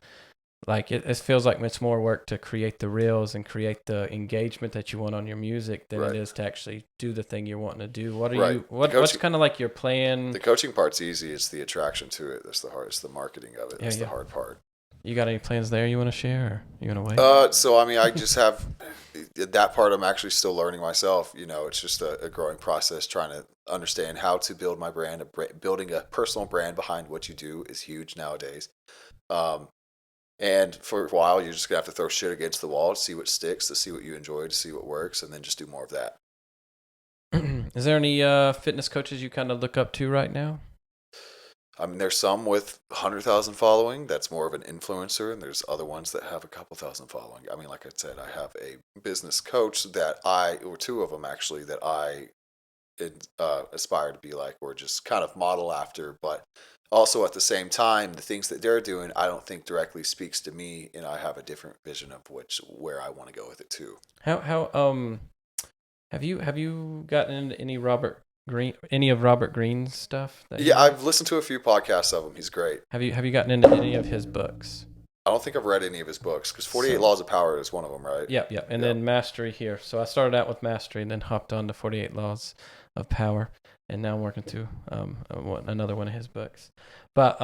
like it feels like it's more work to create the reels and create the engagement that you want on your music than it is to actually do the thing you're wanting to do. What are you? What's kind of like your plan? The coaching part's easy. It's the attraction to it that's the hardest. The marketing of it that's the hard part. You got any plans there you want to share? Or you want to wait? So I mean, I just have that part. I'm actually still learning myself. It's just a growing process, trying to understand how to build my brand. Building a personal brand behind what you do is huge nowadays. And for a while, you're just gonna have to throw shit against the wall to see what sticks, to see what you enjoy, to see what works, and then just do more of that. Is there any fitness coaches you kind of look up to right now? I mean, there's some with 100,000 following. That's more of an influencer, and there's other ones that have a couple thousand following. I mean, like I said, I have a business coach or two of them actually, that I aspire to be like, or just kind of model after. But also at the same time, the things that they're doing, I don't think directly speaks to me, and I have a different vision of where I want to go with it too. How have you gotten into any of Robert Greene's stuff? Yeah, I've listened to a few podcasts of him. He's great. Have you gotten into any of his books? I don't think I've read any of his books, because 48 Laws of Power is one of them, right? Yep. And then Mastery here. So I started out with Mastery and then hopped on to 48 Laws of Power. And now I'm working through another one of his books. But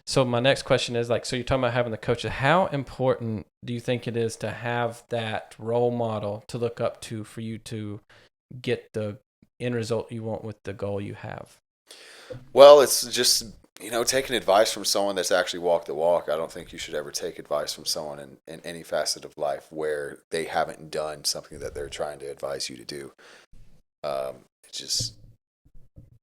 so my next question is, like, so you're talking about having the coaches. How important do you think it is to have that role model to look up to for you to get the end result you want with the goal you have? Well, it's just, taking advice from someone that's actually walked the walk. I don't think you should ever take advice from someone in any facet of life where they haven't done something that they're trying to advise you to do.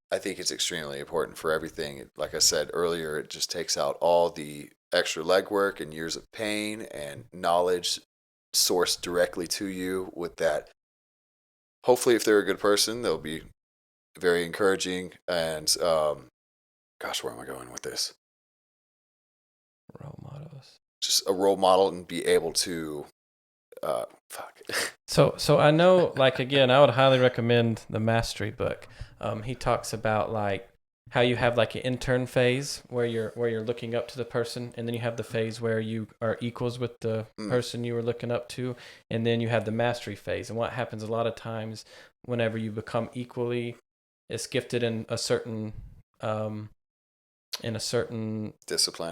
I think it's extremely important for everything. Like I said earlier, it just takes out all the extra legwork and years of pain and knowledge sourced directly to you with that. Hopefully, if they're a good person, they'll be very encouraging. And, where am I going with this? Role models. Just a role model and be able to, So I know, like, again, I would highly recommend the Mastery book. He talks about like how you have like an intern phase where you're looking up to the person, and then you have the phase where you are equals with the person you were looking up to, and then you have the mastery phase. And what happens a lot of times whenever you become equally, it's gifted in a certain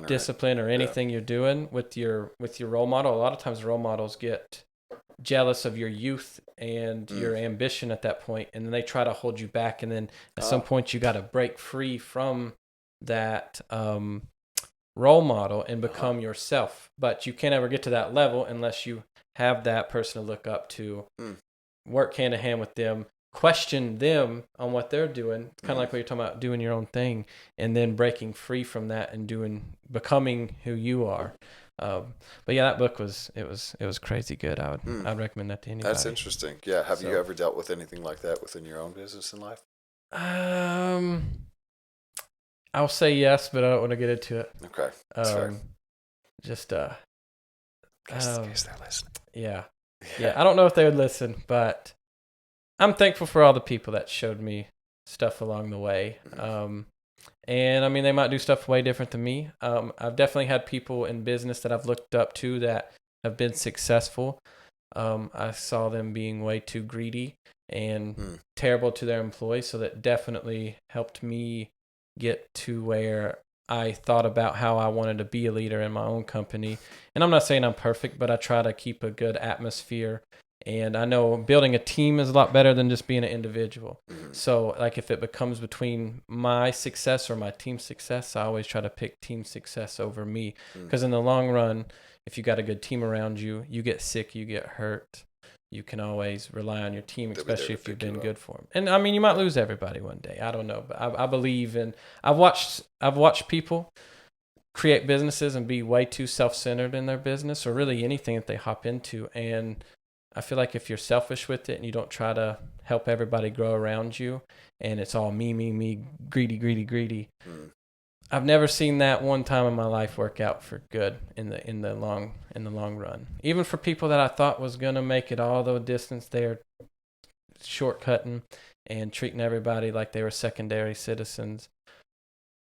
discipline or anything you're doing with your role model. A lot of times role models get jealous of your youth and your ambition at that point, and then they try to hold you back, and then at some point you got to break free from that role model and become yourself. But you can't ever get to that level unless you have that person to look up to, work hand in hand with them, question them on what they're doing, kind of like what you're talking about, doing your own thing, and then breaking free from that and becoming who you are. But yeah, that book was crazy good. I'd recommend that to anybody. That's interesting. Yeah. Have you ever dealt with anything like that within your own business and life? I'll say yes, but I don't want to get into it. Okay. That's fair. Just in case they're listening. Yeah. I don't know if they would listen, but I'm thankful for all the people that showed me stuff along the way. And I mean, they might do stuff way different than me. I've definitely had people in business that I've looked up to that have been successful. I saw them being way too greedy and terrible to their employees. So that definitely helped me get to where I thought about how I wanted to be a leader in my own company. And I'm not saying I'm perfect, but I try to keep a good atmosphere. And I know building a team is a lot better than just being an individual. So like if it becomes between my success or my team's success, I always try to pick team success over me. Because in the long run, if you got a good team around you, you get sick, you get hurt, you can always rely on your team, especially if you've been good for them. And I mean, you might lose everybody one day. I don't know, but I believe in. I've watched people create businesses and be way too self-centered in their business or really anything that they hop into. And I feel like if you're selfish with it and you don't try to help everybody grow around you, and it's all me, greedy, I've never seen that one time in my life work out for good in the long run. Even for people that I thought was gonna make it all the distance, they're shortcutting and treating everybody like they were secondary citizens.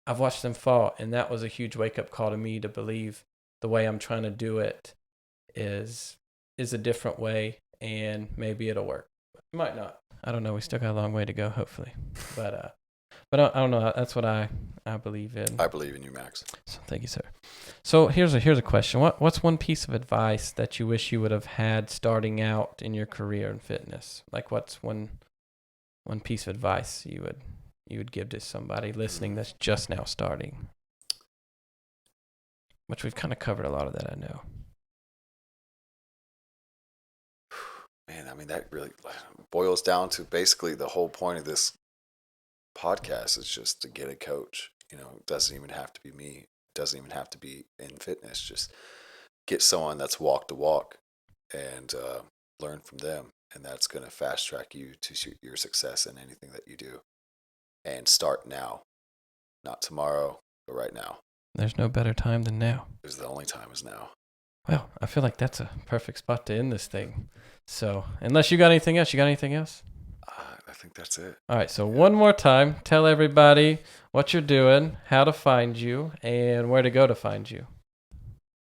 I've watched them fall, and that was a huge wake up call to me to believe the way I'm trying to do it is a different way, and maybe it'll work. It might not. I don't know. We still got a long way to go, hopefully. But I don't know. That's what I believe in. I believe in you, Max. So thank you, sir. So here's a question. What's one piece of advice that you wish you would have had starting out in your career in fitness? Like, what's one piece of advice you would give to somebody listening that's just now starting? Which we've kind of covered a lot of that, I know. Man, I mean, that really boils down to basically the whole point of this podcast is just to get a coach. You know, it doesn't even have to be me. It doesn't even have to be in fitness. Just get someone that's walked the walk and learn from them. And that's going to fast track you to your success in anything that you do. And start now, not tomorrow, but right now. There's no better time than now. Because the only time is now. Well, I feel like that's a perfect spot to end this thing. So, unless you got anything else, I think that's it. All right, so one more time, tell everybody what you're doing, how to find you, and where to go to find you.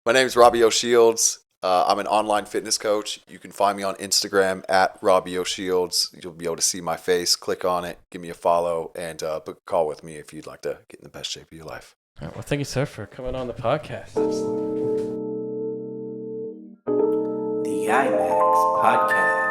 My name is Robbie O'Shields. I'm an online fitness coach. You can find me on Instagram at Robbie O'Shields. You'll be able to see my face. Click on it, give me a follow, and book a call with me if you'd like to get in the best shape of your life. All right, well, thank you, sir, for coming on the podcast. The iMAXX Podcast.